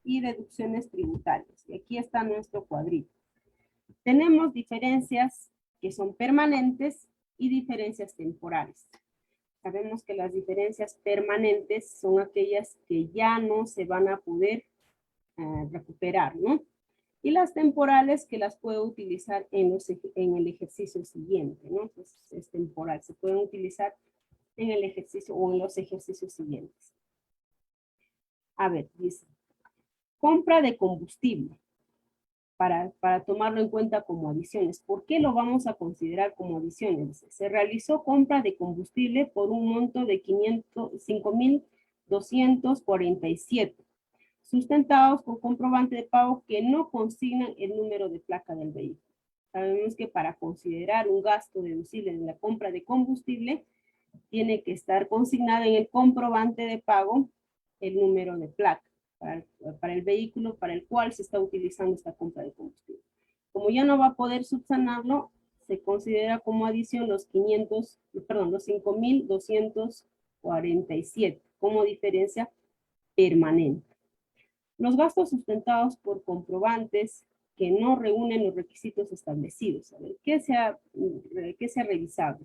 Speaker 3: y deducciones tributarias. Y aquí está nuestro cuadrito. Tenemos diferencias que son permanentes y diferencias temporales. Sabemos que las diferencias permanentes son aquellas que ya no se van a poder recuperar, ¿no? Y las temporales que las puedo utilizar en el ejercicio siguiente, ¿no? Entonces es temporal, se pueden utilizar en el ejercicio o en los ejercicios siguientes. A ver, dice, compra de combustible para tomarlo en cuenta como adiciones. ¿Por qué lo vamos a considerar como adiciones? Se realizó compra de combustible por un monto de 5.247. Sustentados con comprobante de pago que no consignan el número de placa del vehículo. Sabemos que para considerar un gasto deducible en la compra de combustible, tiene que estar consignado en el comprobante de pago el número de placa para el vehículo para el cual se está utilizando esta compra de combustible. Como ya no va a poder subsanarlo, se considera como adición los 5.247 como diferencia permanente. Los gastos sustentados por comprobantes que no reúnen los requisitos establecidos. A ver, ¿qué se ha revisado?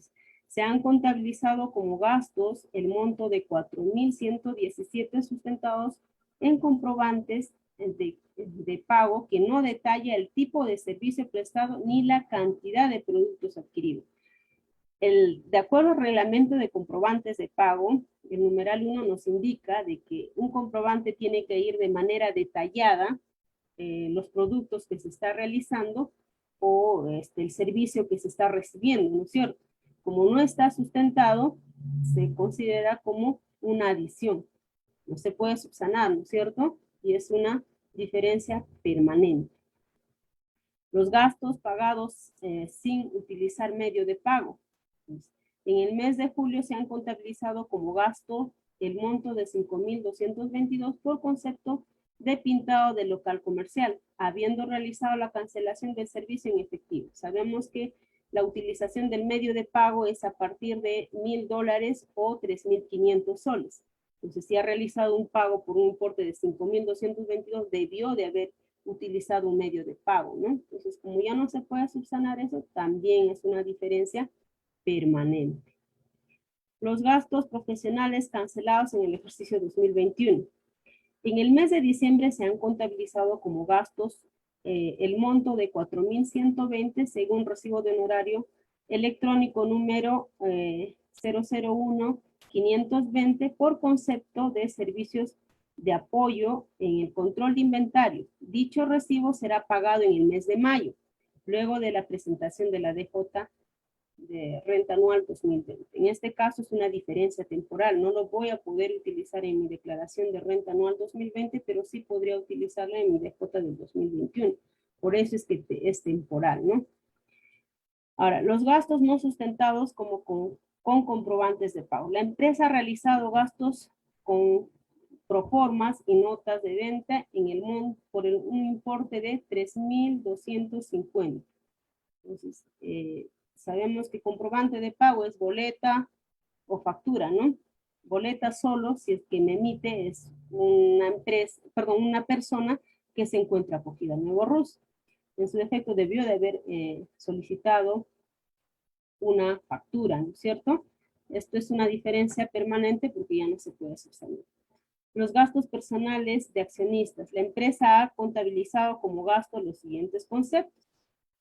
Speaker 3: Se han contabilizado como gastos el monto de 4.117 sustentados en comprobantes de pago que no detalla el tipo de servicio prestado ni la cantidad de productos adquiridos. De acuerdo al reglamento de comprobantes de pago, el numeral 1 nos indica de que un comprobante tiene que ir de manera detallada los productos que se está realizando o el servicio que se está recibiendo, ¿no es cierto? Como no está sustentado, se considera como una adición. No se puede subsanar, ¿no es cierto? Y es una diferencia permanente. Los gastos pagados sin utilizar medio de pago. En el mes de julio se han contabilizado como gasto el monto de 5.222 por concepto de pintado del local comercial, habiendo realizado la cancelación del servicio en efectivo. Sabemos que la utilización del medio de pago es a partir de $1.000 o 3.500 soles. Entonces, si ha realizado un pago por un importe de 5.222, debió de haber utilizado un medio de pago, ¿no? Entonces, como ya no se puede subsanar eso, también es una diferencia permanente. Los gastos profesionales cancelados en el ejercicio 2021. En el mes de diciembre se han contabilizado como gastos el monto de 4.120 según recibo de honorario electrónico número 001-520 por concepto de servicios de apoyo en el control de inventario. Dicho recibo será pagado en el mes de mayo, luego de la presentación de la DJ de renta anual 2020. En este caso es una diferencia temporal. No lo voy a poder utilizar en mi declaración de renta anual 2020, pero sí podría utilizarla en mi DJ del 2021. Por eso es que es temporal, ¿no? Ahora, los gastos no sustentados como con comprobantes de pago. La empresa ha realizado gastos con proformas y notas de venta en el monto por un importe de 3.250. Entonces, sabemos que comprobante de pago es boleta o factura, ¿no? Boleta solo si es que me emite es una persona que se encuentra acogida en Nuevo Rus. En su defecto debió de haber solicitado una factura, ¿no es cierto? Esto es una diferencia permanente porque ya no se puede subsanar. Los gastos personales de accionistas. La empresa ha contabilizado como gasto los siguientes conceptos: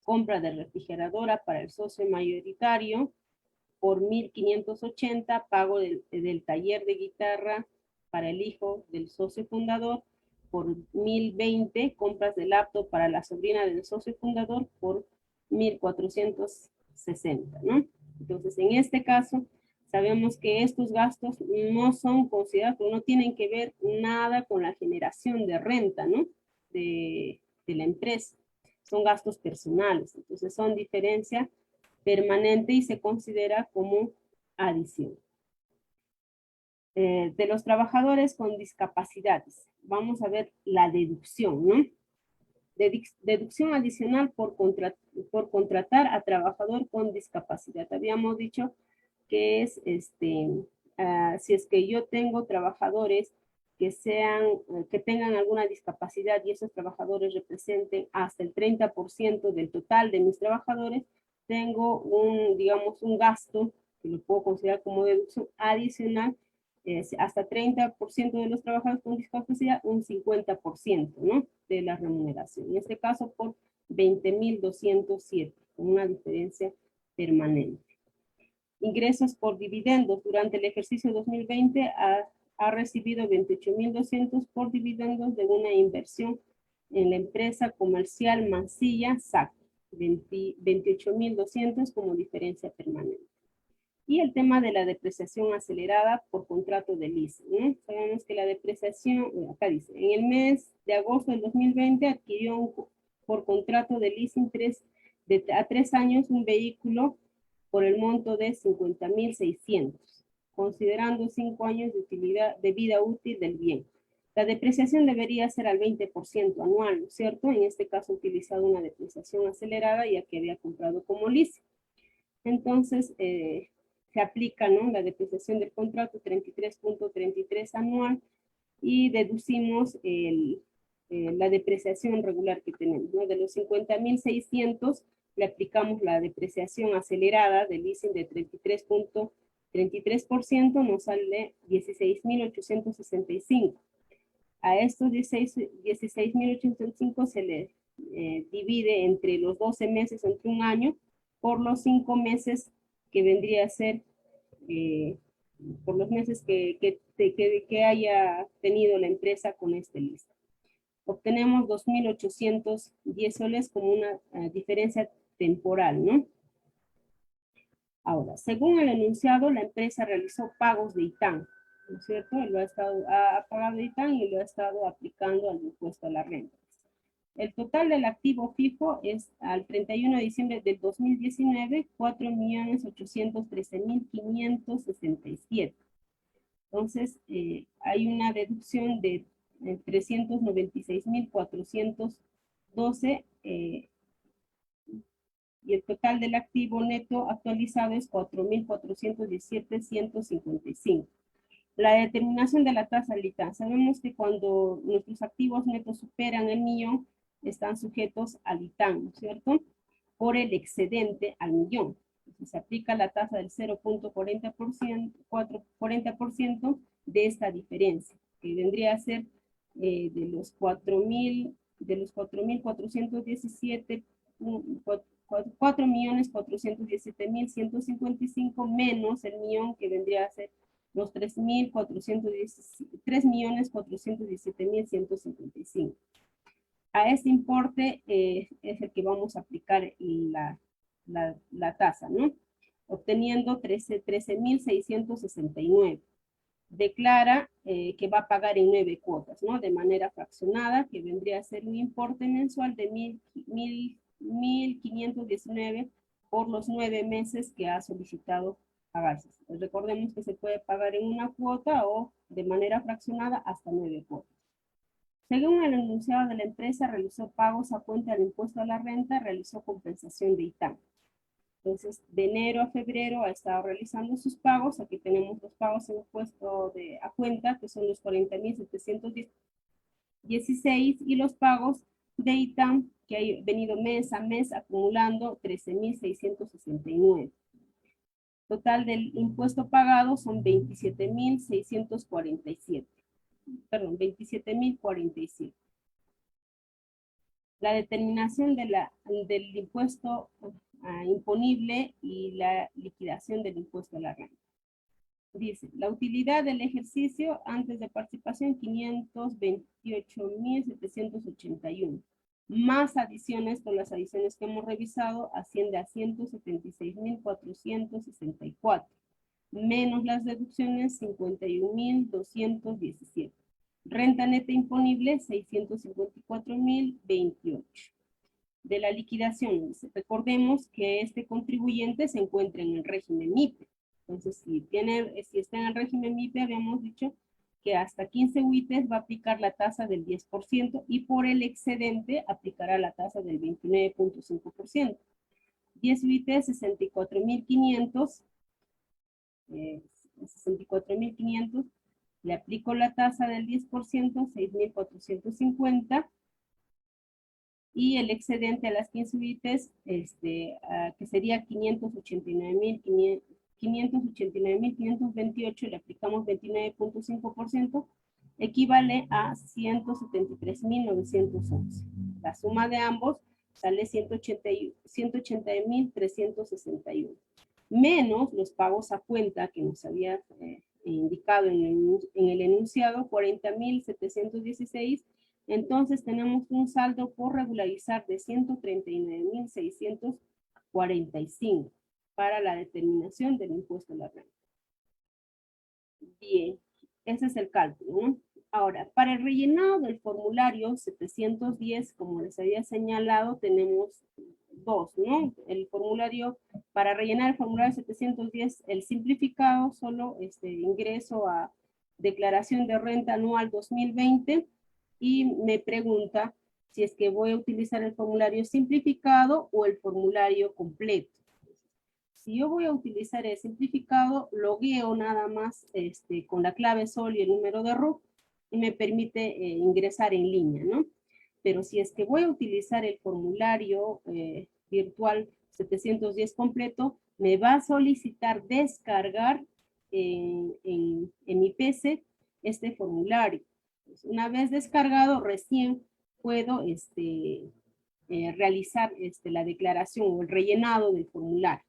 Speaker 3: compra de refrigeradora para el socio mayoritario por 1.580, pago del taller de guitarra para el hijo del socio fundador, por 1.020, compras de laptop para la sobrina del socio fundador por 1.460, ¿no? Entonces, en este caso, sabemos que estos gastos no son considerados, no tienen que ver nada con la generación de renta, ¿no? De la empresa. Son gastos personales, entonces son diferencia permanente y se considera como adición. De los trabajadores con discapacidades, vamos a ver la deducción, ¿no? Deducción adicional por contratar a trabajador con discapacidad. Habíamos dicho que es, si es que yo tengo trabajadores que tengan alguna discapacidad y esos trabajadores representen hasta el 30% del total de mis trabajadores, tengo digamos, un gasto que lo puedo considerar como deducción adicional, hasta 30% de los trabajadores con discapacidad, un 50%, ¿no? De la remuneración. En este caso, por 20.207, con una diferencia permanente. Ingresos por dividendos. Durante el ejercicio 2020 ha recibido 28.200 por dividendos de una inversión en la empresa comercial Mansilla SAC. 28.200 como diferencia permanente. Y el tema de la depreciación acelerada por contrato de leasing, ¿no? Sabemos que la depreciación, acá dice, en el mes de agosto del 2020 adquirió por contrato de leasing a 3 años un vehículo por el monto de 50.600, considerando 5 años de utilidad, de vida útil del bien. La depreciación debería ser al 20% anual, ¿no es cierto? En este caso he utilizado una depreciación acelerada ya que había comprado como leasing. Entonces, se aplica, ¿no?, la depreciación del contrato 33.33 anual y deducimos la depreciación regular que tenemos, ¿no? De los 50.600 le aplicamos la depreciación acelerada del leasing de 33.33%, nos sale 16.865. A estos 16.865 se le divide entre los 12 meses, entre un año, por los 5 meses que vendría a ser, por los meses que haya tenido la empresa con este leasing. Obtenemos 2.810 soles como una diferencia temporal, ¿no? Ahora, según el enunciado, la empresa realizó pagos de ITAN, ¿no es cierto? Ha pagado ITAN y lo ha estado aplicando al impuesto a la renta. El total del activo fijo es al 31 de diciembre del 2019, 4.813.567. Entonces, hay una deducción de 396.412 y el total del activo neto actualizado es 4.417.155. La determinación de la tasa del ITAN. Sabemos que cuando nuestros activos netos superan el millón, están sujetos al ITAN, ¿no es cierto? Por el excedente al millón. Entonces, se aplica la tasa del 0.40% de esta diferencia, que vendría a ser de los 4.417, 4.417.155 menos el millón que vendría a ser los 3.417.155. A este importe es el que vamos a aplicar la tasa, ¿no? Obteniendo 13.669. Declara que va a pagar en 9 cuotas, ¿no? De manera fraccionada, que vendría a ser un importe mensual de 1.519 por los 9 meses que ha solicitado pagarse. Recordemos que se puede pagar en una cuota o de manera fraccionada hasta 9 cuotas. Según el enunciado de la empresa, realizó pagos a cuenta del impuesto a la renta, realizó compensación de ITAN. Entonces, de enero a febrero ha estado realizando sus pagos. Aquí tenemos los pagos en impuesto a cuenta, que son los 40.716, y los pagos de ITAN, que ha venido mes a mes acumulando 13.669. Total del impuesto pagado son 27.647. Perdón, 27.047. La determinación del impuesto imponible y la liquidación del impuesto a la renta. Dice, la utilidad del ejercicio antes de participación 528.781, más adiciones con las adiciones que hemos revisado, asciende a 176.464, menos las deducciones 51.217. Renta neta imponible 654.028. De la liquidación, recordemos que este contribuyente se encuentra en el régimen MIPE. Entonces, si está en el régimen MIPE, habíamos dicho que hasta 15 UITs va a aplicar la tasa del 10% y por el excedente aplicará la tasa del 29.5%. 10 UITs, 64.500. 64.500. Le aplico la tasa del 10%, 6.450. Y el excedente a las 15 UITs, que sería 589.528, le aplicamos 29.5%, equivale a 173.911. La suma de ambos sale 180.361. Menos los pagos a cuenta que nos había indicado en el enunciado, 40.716. Entonces tenemos un saldo por regularizar de 139.645 para la determinación del impuesto a la renta. Bien, ese es el cálculo, ¿no? Ahora, para el rellenado del formulario 710, como les había señalado, tenemos dos, ¿no? El formulario, para rellenar el formulario 710, el simplificado, solo ingreso a declaración de renta anual 2020, y me pregunta si es que voy a utilizar el formulario simplificado o el formulario completo. Si yo voy a utilizar el simplificado, logueo nada más con la clave SOL y el número de RUC y me permite ingresar en línea, ¿no? Pero si es que voy a utilizar el formulario virtual 710 completo, me va a solicitar descargar en mi PC este formulario. Una vez descargado, recién puedo realizar la declaración o el rellenado del formulario.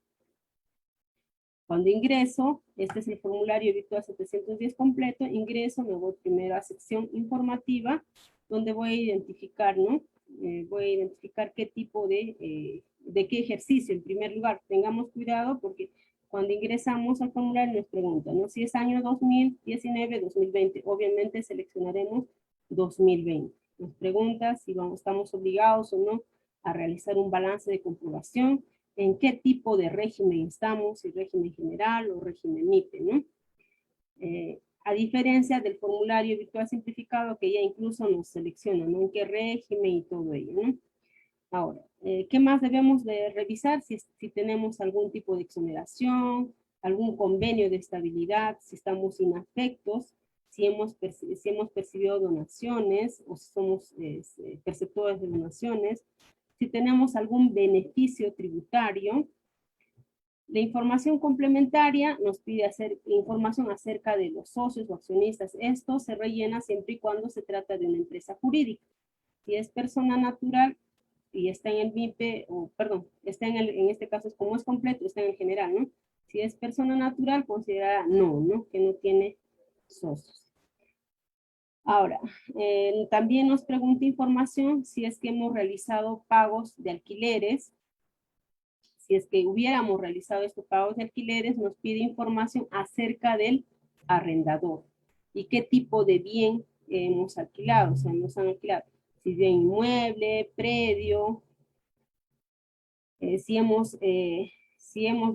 Speaker 3: Cuando ingreso, este es el formulario virtual 710 completo, ingreso, me voy primero a sección informativa, donde voy a identificar, ¿no? Voy a identificar qué tipo de qué ejercicio. En primer lugar, tengamos cuidado porque cuando ingresamos al formulario nos pregunta, ¿no? Si es año 2019, 2020, obviamente seleccionaremos 2020. Nos pregunta si estamos obligados o no a realizar un balance de comprobación, en qué tipo de régimen estamos, si régimen general o régimen MIPE, ¿no? A diferencia del formulario virtual simplificado que ya incluso nos selecciona, ¿no? En qué régimen y todo ello, ¿no? Ahora, ¿qué más debemos de revisar? Si tenemos algún tipo de exoneración, algún convenio de estabilidad, si estamos inafectos, si hemos percibido donaciones o si somos perceptores de donaciones, si tenemos algún beneficio tributario. La información complementaria nos pide hacer información acerca de los socios o accionistas. Esto se rellena siempre y cuando se trata de una empresa jurídica. Si es persona natural y está en el MIPE, o perdón, está en este caso, como es completo, está en el general, ¿no? Si es persona natural, considera no, que no tiene socios. Ahora, también nos pregunta información si es que hemos realizado pagos de alquileres. Si es que hubiéramos realizado estos pagos de alquileres, nos pide información acerca del arrendador y qué tipo de bien hemos alquilado, o sea, nos han alquilado. Si bien inmueble, predio, si hemos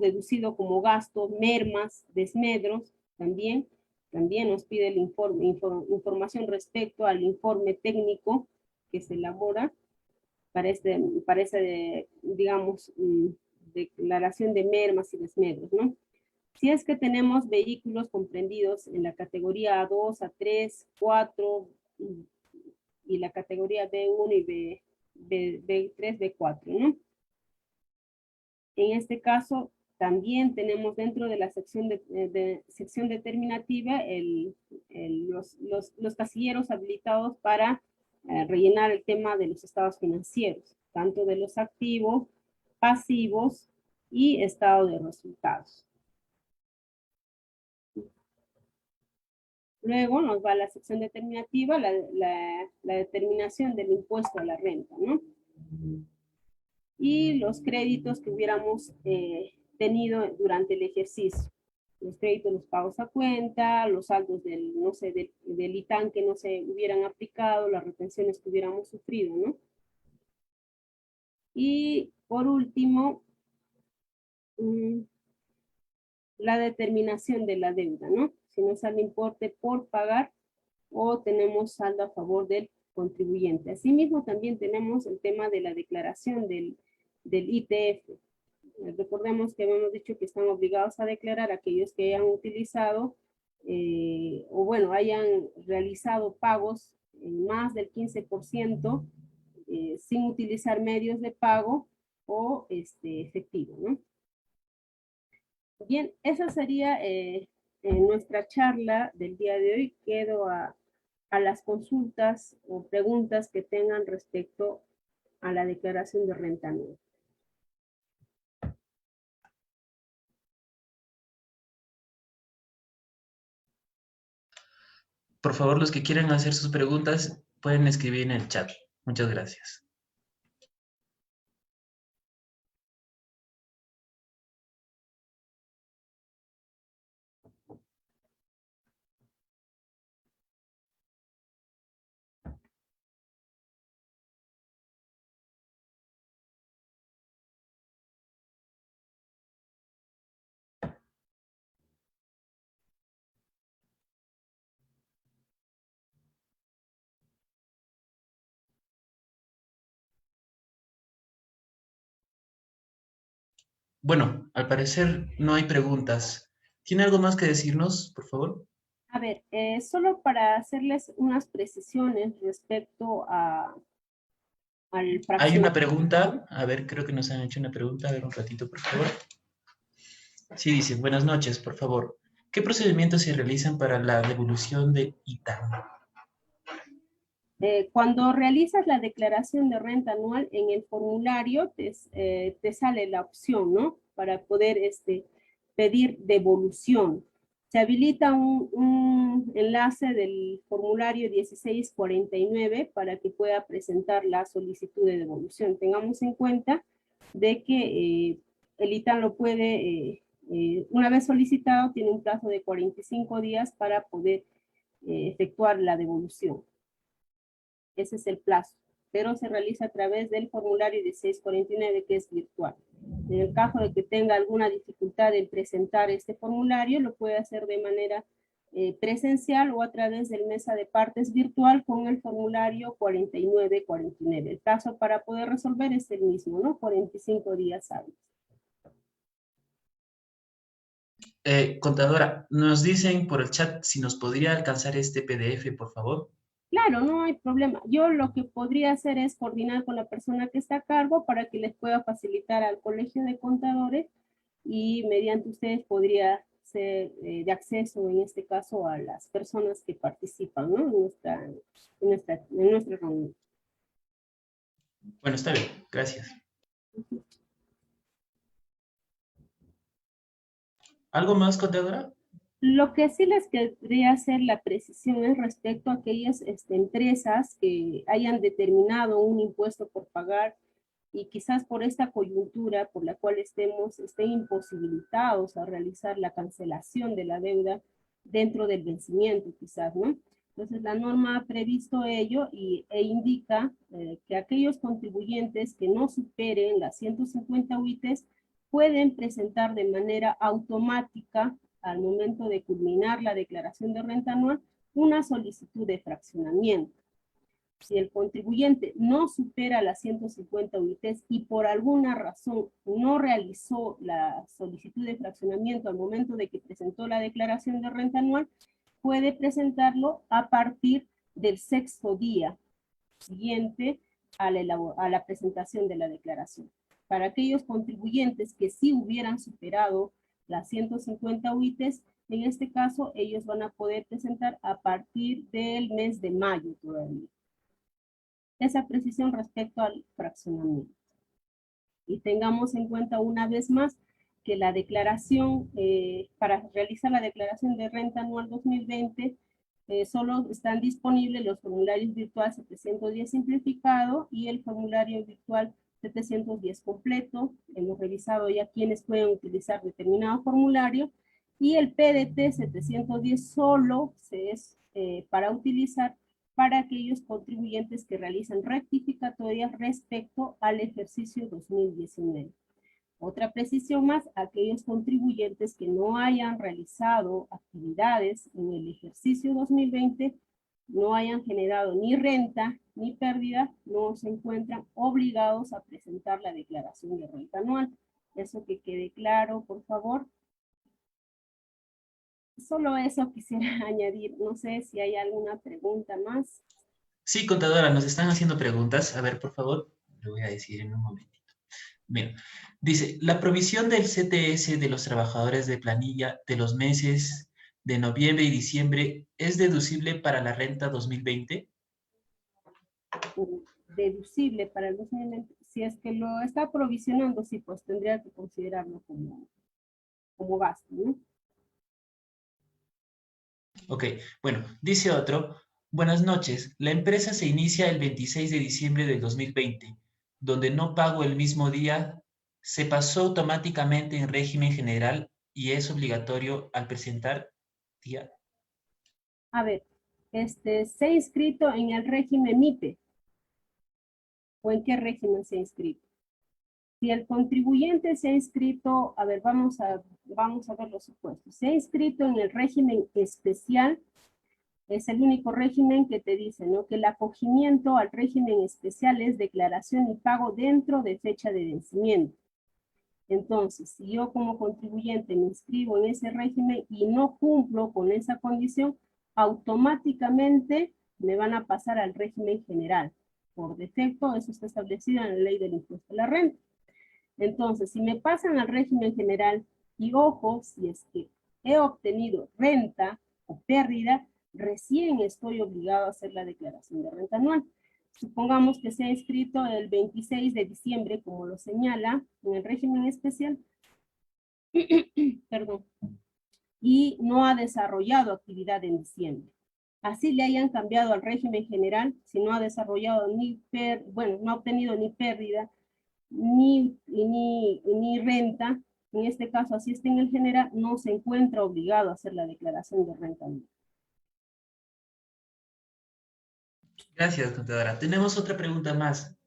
Speaker 3: deducido como gasto mermas, desmedros, también nos pide el información respecto al informe técnico que se elabora para digamos, declaración de mermas y desmedros, ¿no? Si es que tenemos vehículos comprendidos en la categoría A2, A3, 4 y la categoría B1 y B3, B4, ¿no? En este caso, también tenemos dentro de la sección sección determinativa los casilleros habilitados para rellenar el tema de los estados financieros, tanto de los activos, pasivos y estado de resultados. Luego nos va a la sección determinativa, la determinación del impuesto a la renta, ¿no? Y los créditos que hubiéramos tenido durante el ejercicio. Los créditos, los pagos a cuenta, los saldos del, no sé, del ITAN que no se hubieran aplicado, las retenciones que hubiéramos sufrido, ¿no? Y por último, la determinación de la deuda, ¿no? Si nos sale importe por pagar o tenemos saldo a favor del contribuyente. Asimismo, también tenemos el tema de la declaración del ITF. Recordemos que hemos dicho que están obligados a declarar aquellos que hayan utilizado o bueno, hayan realizado pagos en más del 15% sin utilizar medios de pago o efectivo, ¿no? Bien, esa sería nuestra charla del día de hoy. Quedo a las consultas o preguntas que tengan respecto a la declaración de renta anual.
Speaker 1: Por favor, los que quieran hacer sus preguntas pueden escribir en el chat. Muchas gracias. Bueno, al parecer no hay preguntas. ¿Tiene algo más que decirnos, por favor?
Speaker 3: A ver, solo para hacerles unas precisiones respecto al fraccionamiento.
Speaker 1: Hay una pregunta. A ver, creo que nos han hecho una pregunta. A ver, un ratito, por favor. Sí, dice, buenas noches, por favor. ¿Qué procedimientos se realizan para la devolución de ITAN?
Speaker 3: Cuando realizas la declaración de renta anual, en el formulario te sale la opción, ¿no? Para poder pedir devolución. Se habilita un enlace del formulario 1649 para que pueda presentar la solicitud de devolución. Tengamos en cuenta de que el ITAN lo puede, una vez solicitado, tiene un plazo de 45 días para poder efectuar la devolución. Ese es el plazo, pero se realiza a través del formulario 1649 que es virtual. En el caso de que tenga alguna dificultad en presentar este formulario, lo puede hacer de manera presencial o a través del mesa de partes virtual con el formulario 4949. El plazo para poder resolver es el mismo, ¿no? 45 días hábiles.
Speaker 1: Contadora, nos dicen por el chat si nos podría alcanzar este PDF, por favor.
Speaker 3: Claro, no hay problema. Yo lo que podría hacer es coordinar con la persona que está a cargo para que les pueda facilitar al Colegio de Contadores y mediante ustedes podría ser de acceso, en este caso, a las personas que participan, ¿no? en nuestra reunión.
Speaker 1: Bueno, está bien. Gracias. ¿Algo más, contadora?
Speaker 3: Lo que sí les querría hacer la precisión es respecto a aquellas empresas que hayan determinado un impuesto por pagar y quizás por esta coyuntura por la cual estén imposibilitados a realizar la cancelación de la deuda dentro del vencimiento, quizás, ¿no? Entonces, la norma ha previsto ello e indica que aquellos contribuyentes que no superen las 150 UITs pueden presentar de manera automática al momento de culminar la declaración de renta anual, una solicitud de fraccionamiento. Si el contribuyente no supera las 150 UITs y por alguna razón no realizó la solicitud de fraccionamiento al momento de que presentó la declaración de renta anual, puede presentarlo a partir del 6º día siguiente a la presentación de la declaración. Para aquellos contribuyentes que sí hubieran superado las 150 UITs, en este caso ellos van a poder presentar a partir del mes de mayo todavía. Esa precisión respecto al fraccionamiento. Y tengamos en cuenta una vez más que la declaración, para realizar la declaración de renta anual 2020, solo están disponibles los formularios virtual 710 simplificado y el formulario virtual 710 completo. Hemos revisado ya quiénes pueden utilizar determinado formulario, y el PDT 710 solo es para utilizar para aquellos contribuyentes que realizan rectificatorias respecto al ejercicio 2019. Otra precisión más, aquellos contribuyentes que no hayan realizado actividades en el ejercicio 2020, no hayan generado ni renta ni pérdida, no se encuentran obligados a presentar la declaración de renta anual. Eso que quede claro, por favor. Solo eso quisiera añadir. No sé si hay alguna pregunta más.
Speaker 1: Sí, contadora, nos están haciendo preguntas. A ver, por favor, lo voy a decir en un momentito. Mira, dice, la provisión del CTS de los trabajadores de planilla de los meses de noviembre y diciembre es deducible para la renta 2020.
Speaker 3: Deducible para el 2020. Si es que lo está provisionando, sí, pues tendría que considerarlo como gasto, ¿no?
Speaker 1: Ok, bueno, dice otro, buenas noches, la empresa se inicia el 26 de diciembre del 2020, donde no pago el mismo día, se pasó automáticamente en régimen general y es obligatorio al presentar día.
Speaker 3: A ver, se ha inscrito en el régimen MIPE. ¿O en qué régimen se ha inscrito? Si el contribuyente se ha inscrito, a ver, vamos a ver los supuestos. Se ha inscrito en el régimen especial, es el único régimen que te dice, ¿no? Que el acogimiento al régimen especial es declaración y pago dentro de fecha de vencimiento. Entonces, si yo como contribuyente me inscribo en ese régimen y no cumplo con esa condición, automáticamente me van a pasar al régimen general. Por defecto, eso está establecido en la ley del impuesto a la renta. Entonces, si me pasan al régimen general, y ojo, si es que he obtenido renta o pérdida, recién estoy obligado a hacer la declaración de renta anual. Supongamos que se ha inscrito el 26 de diciembre, como lo señala, en el régimen especial, perdón, y no ha desarrollado actividad en diciembre. Así le hayan cambiado al régimen general, si no ha desarrollado no ha obtenido ni pérdida, ni renta, en este caso así está en el general, no se encuentra obligado a hacer la declaración de renta anual.
Speaker 1: Gracias, contadora. Tenemos otra pregunta más.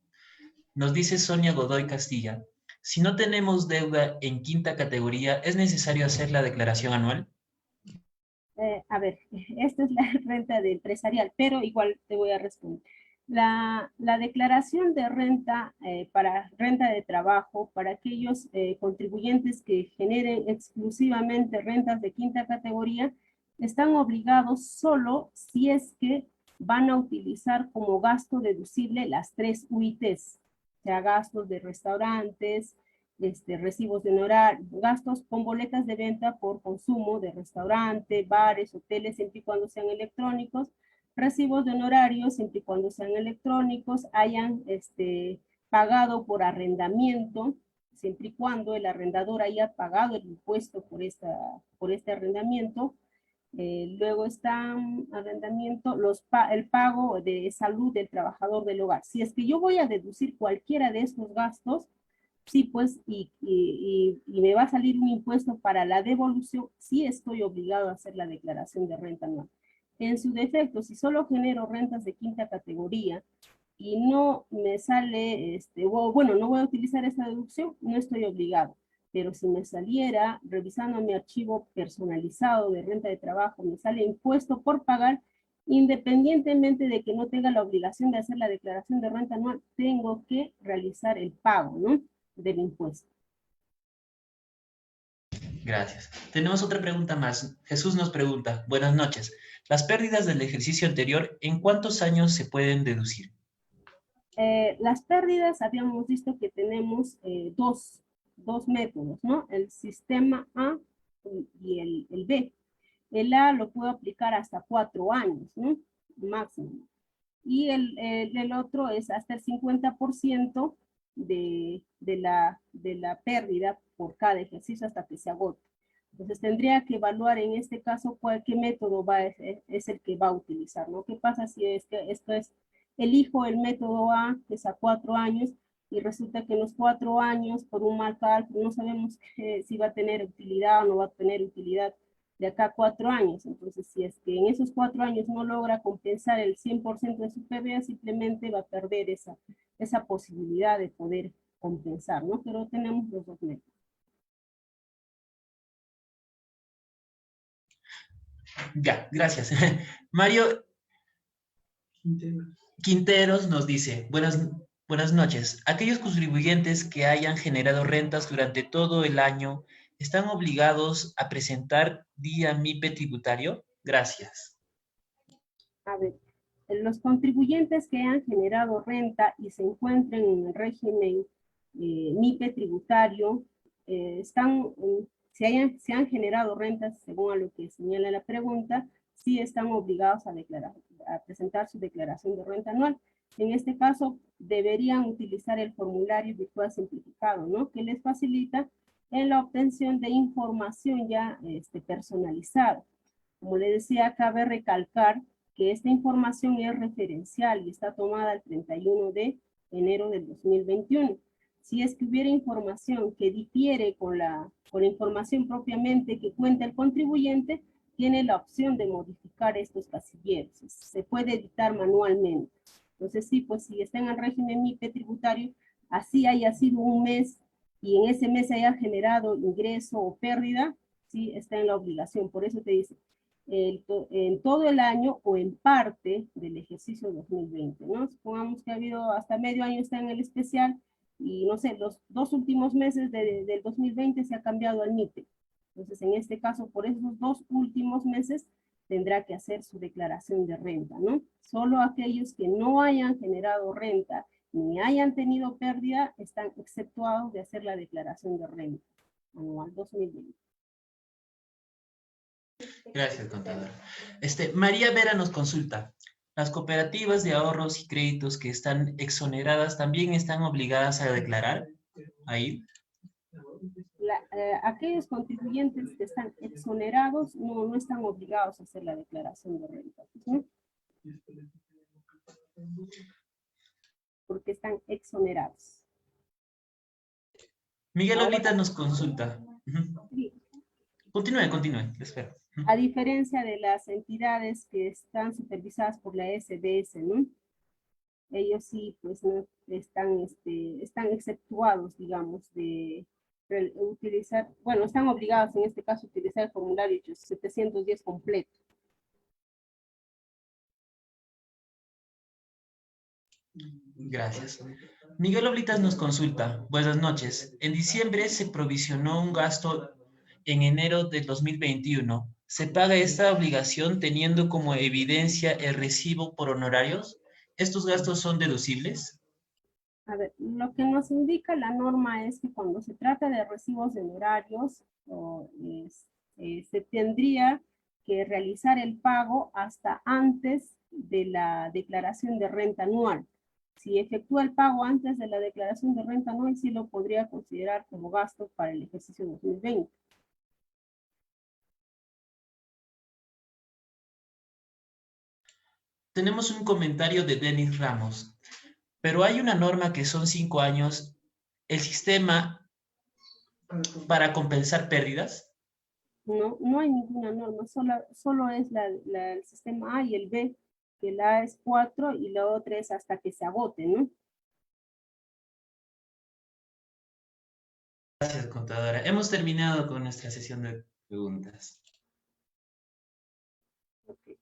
Speaker 1: Nos dice Sonia Godoy Castilla, si no tenemos deuda en quinta categoría, ¿es necesario hacer la declaración anual?
Speaker 3: A ver, esta es la renta de empresarial, pero igual te voy a responder. La declaración de renta para renta de trabajo, para aquellos contribuyentes que generen exclusivamente rentas de quinta categoría, están obligados solo si es que van a utilizar como gasto deducible las 3 UITs, o sea, gastos de restaurantes, recibos de honorario, gastos con boletas de venta por consumo de restaurante, bares, hoteles, siempre y cuando sean electrónicos, recibos de honorarios, siempre y cuando sean electrónicos, hayan pagado por arrendamiento, siempre y cuando el arrendador haya pagado el impuesto por este arrendamiento. Luego está arrendamiento, el pago de salud del trabajador del hogar. Si es que yo voy a deducir cualquiera de estos gastos, sí, pues, y me va a salir un impuesto para la devolución, sí estoy obligado a hacer la declaración de renta anual. En su defecto, si solo genero rentas de quinta categoría y no me sale, bueno, no voy a utilizar esa deducción, no estoy obligado. Pero si me saliera, revisando mi archivo personalizado de renta de trabajo, me sale impuesto por pagar, independientemente de que no tenga la obligación de hacer la declaración de renta anual, tengo que realizar el pago, ¿no?, del impuesto.
Speaker 1: Gracias. Tenemos otra pregunta más. Jesús nos pregunta, buenas noches. ¿Las pérdidas del ejercicio anterior, en cuántos años se pueden deducir?
Speaker 3: Las pérdidas, habíamos visto que tenemos dos métodos, ¿no? El sistema A y el B. El A lo puedo aplicar hasta 4 años, ¿no?, máximo. Y el otro es hasta el 50% de la pérdida por cada ejercicio hasta que se agote. Entonces tendría que evaluar en este caso qué método es el que va a utilizar, ¿no? ¿Qué pasa si elijo el método A, que es a 4 años, y resulta que en los 4 años, por un mal cálculo, no sabemos si va a tener utilidad o no va a tener utilidad de acá a 4 años? Entonces, si es que en esos 4 años no logra compensar el 100% de su PBA, simplemente va a perder esa posibilidad de poder compensar, ¿no? Pero tenemos los dos métodos.
Speaker 1: Ya, gracias. Mario Quinteros nos dice, buenas noches. Aquellos contribuyentes que hayan generado rentas durante todo el año, ¿están obligados a presentar día MIPE tributario? Gracias.
Speaker 3: A ver, los contribuyentes que han generado renta y se encuentren en el régimen MIPE tributario, si han generado rentas, según a lo que señala la pregunta, sí están obligados a presentar su declaración de renta anual. En este caso, deberían utilizar el formulario virtual simplificado, ¿no? Que les facilita en la obtención de información ya personalizada. Como le decía, cabe recalcar que esta información es referencial y está tomada el 31 de enero del 2021. Si es que hubiera información que difiere con la información propiamente que cuenta el contribuyente, tiene la opción de modificar estos casilleros. Se puede editar manualmente. Entonces, sí, pues si está en el régimen MIPE tributario, así haya sido un mes y en ese mes haya generado ingreso o pérdida, sí está en la obligación. Por eso te dice, en todo el año o en parte del ejercicio 2020, ¿no? Supongamos que ha habido hasta medio año está en el especial y no sé, los 2 últimos meses del 2020 se ha cambiado al MIPE. Entonces, en este caso, por esos 2 últimos meses tendrá que hacer su declaración de renta, ¿no? Solo aquellos que no hayan generado renta ni hayan tenido pérdida están exceptuados de hacer la declaración de renta anual 2020.
Speaker 1: Gracias, contadora. María Vera nos consulta. ¿Las cooperativas de ahorros y créditos que están exoneradas también están obligadas a declarar ahí?
Speaker 3: Aquellos contribuyentes que están exonerados no están obligados a hacer la declaración de renta, ¿sí? Porque están exonerados.
Speaker 1: Miguel Oblita nos consulta.
Speaker 3: Sí.
Speaker 1: Continúe, espero.
Speaker 3: A diferencia de las entidades que están supervisadas por la SBS, ¿no? Ellos sí, pues, no están exceptuados, digamos, de utilizar, bueno, están obligados en este caso a utilizar el formulario 710 completo.
Speaker 1: Gracias. Miguel Oblitas nos consulta. Buenas noches. En diciembre se provisionó un gasto en enero del 2021. ¿Se paga esta obligación teniendo como evidencia el recibo por honorarios? ¿Estos gastos son deducibles?
Speaker 3: A ver, lo que nos indica la norma es que cuando se trata de recibos de honorarios, se tendría que realizar el pago hasta antes de la declaración de renta anual. Si efectúa el pago antes de la declaración de renta anual, sí lo podría considerar como gasto para el ejercicio 2020.
Speaker 1: Tenemos un comentario de Denis Ramos. Pero hay una norma que son 5 años. ¿El sistema para compensar pérdidas?
Speaker 3: No hay ninguna norma, solo es el sistema A y el B, que la A es 4 y la otra es hasta que se agote, ¿no?
Speaker 1: Gracias, contadora. Hemos terminado con nuestra sesión de preguntas.
Speaker 3: Okay.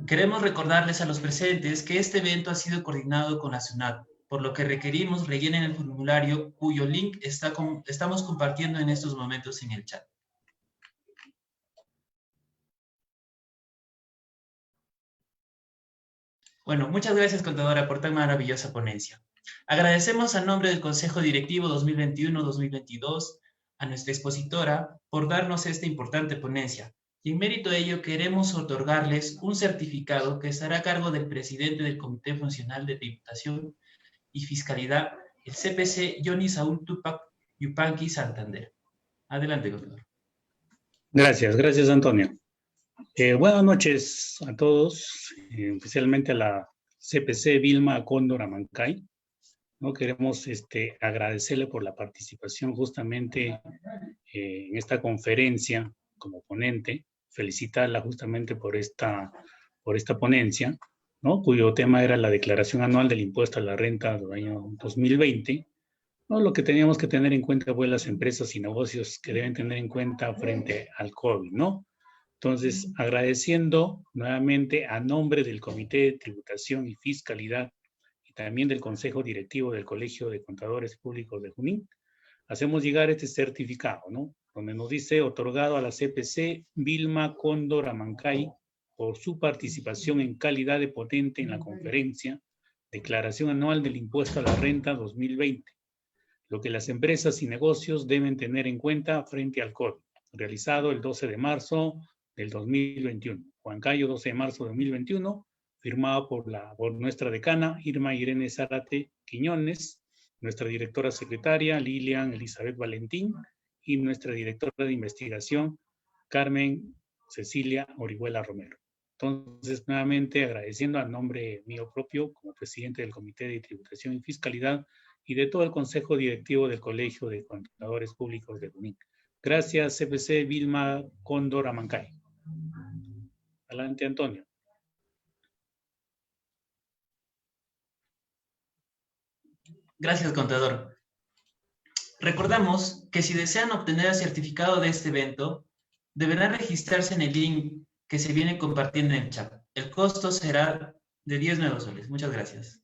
Speaker 1: Queremos recordarles a los presentes que este evento ha sido coordinado con la SUNAT, por lo que requerimos rellenen el formulario cuyo link estamos compartiendo en estos momentos en el chat. Bueno, muchas gracias, contadora, por tan maravillosa ponencia. Agradecemos a nombre del Consejo Directivo 2021-2022 a nuestra expositora por darnos esta importante ponencia. Y en mérito de ello queremos otorgarles un certificado que estará a cargo del presidente del Comité Funcional de Tributación y Fiscalidad, el CPC Johnny Saúl Tupac Yupanqui Santander. Adelante, contador.
Speaker 5: Gracias Antonio. Buenas noches a todos, especialmente a la CPC Vilma Cóndor Amancay. ¿No? Queremos agradecerle por la participación justamente en esta conferencia como ponente, felicitarla justamente por esta ponencia, ¿no? Cuyo tema era la declaración anual del impuesto a la renta del año 2020. ¿No? Lo que teníamos que tener en cuenta fue las empresas y negocios que deben tener en cuenta frente al COVID, ¿no? Entonces, agradeciendo nuevamente a nombre del Comité de Tributación y Fiscalidad y también del Consejo Directivo del Colegio de Contadores Públicos de Junín, hacemos llegar este certificado, ¿no? Donde nos dice otorgado a la CPC Vilma Cóndor Amancay por su participación en calidad de ponente en la conferencia Declaración Anual del Impuesto a la Renta 2020, lo que las empresas y negocios deben tener en cuenta frente al COVID, realizado el 12 de marzo del 2021. Huancayo, 12 de marzo de 2021, firmado por nuestra decana Irma Irene Zárate Quiñones, nuestra directora secretaria Lilian Elizabeth Valentín y nuestra directora de investigación Carmen Cecilia Orihuela Romero. Entonces, nuevamente agradeciendo a nombre mío propio como presidente del Comité de Tributación y Fiscalidad y de todo el Consejo Directivo del Colegio de Contadores Públicos de Junín. Gracias, CPC Vilma Cóndor Amancay. Adelante, Antonio.
Speaker 1: Gracias, contador. Recordamos que si desean obtener el certificado de este evento, deberán registrarse en el link que se viene compartiendo en el chat. El costo será de 10 nuevos soles. Muchas gracias.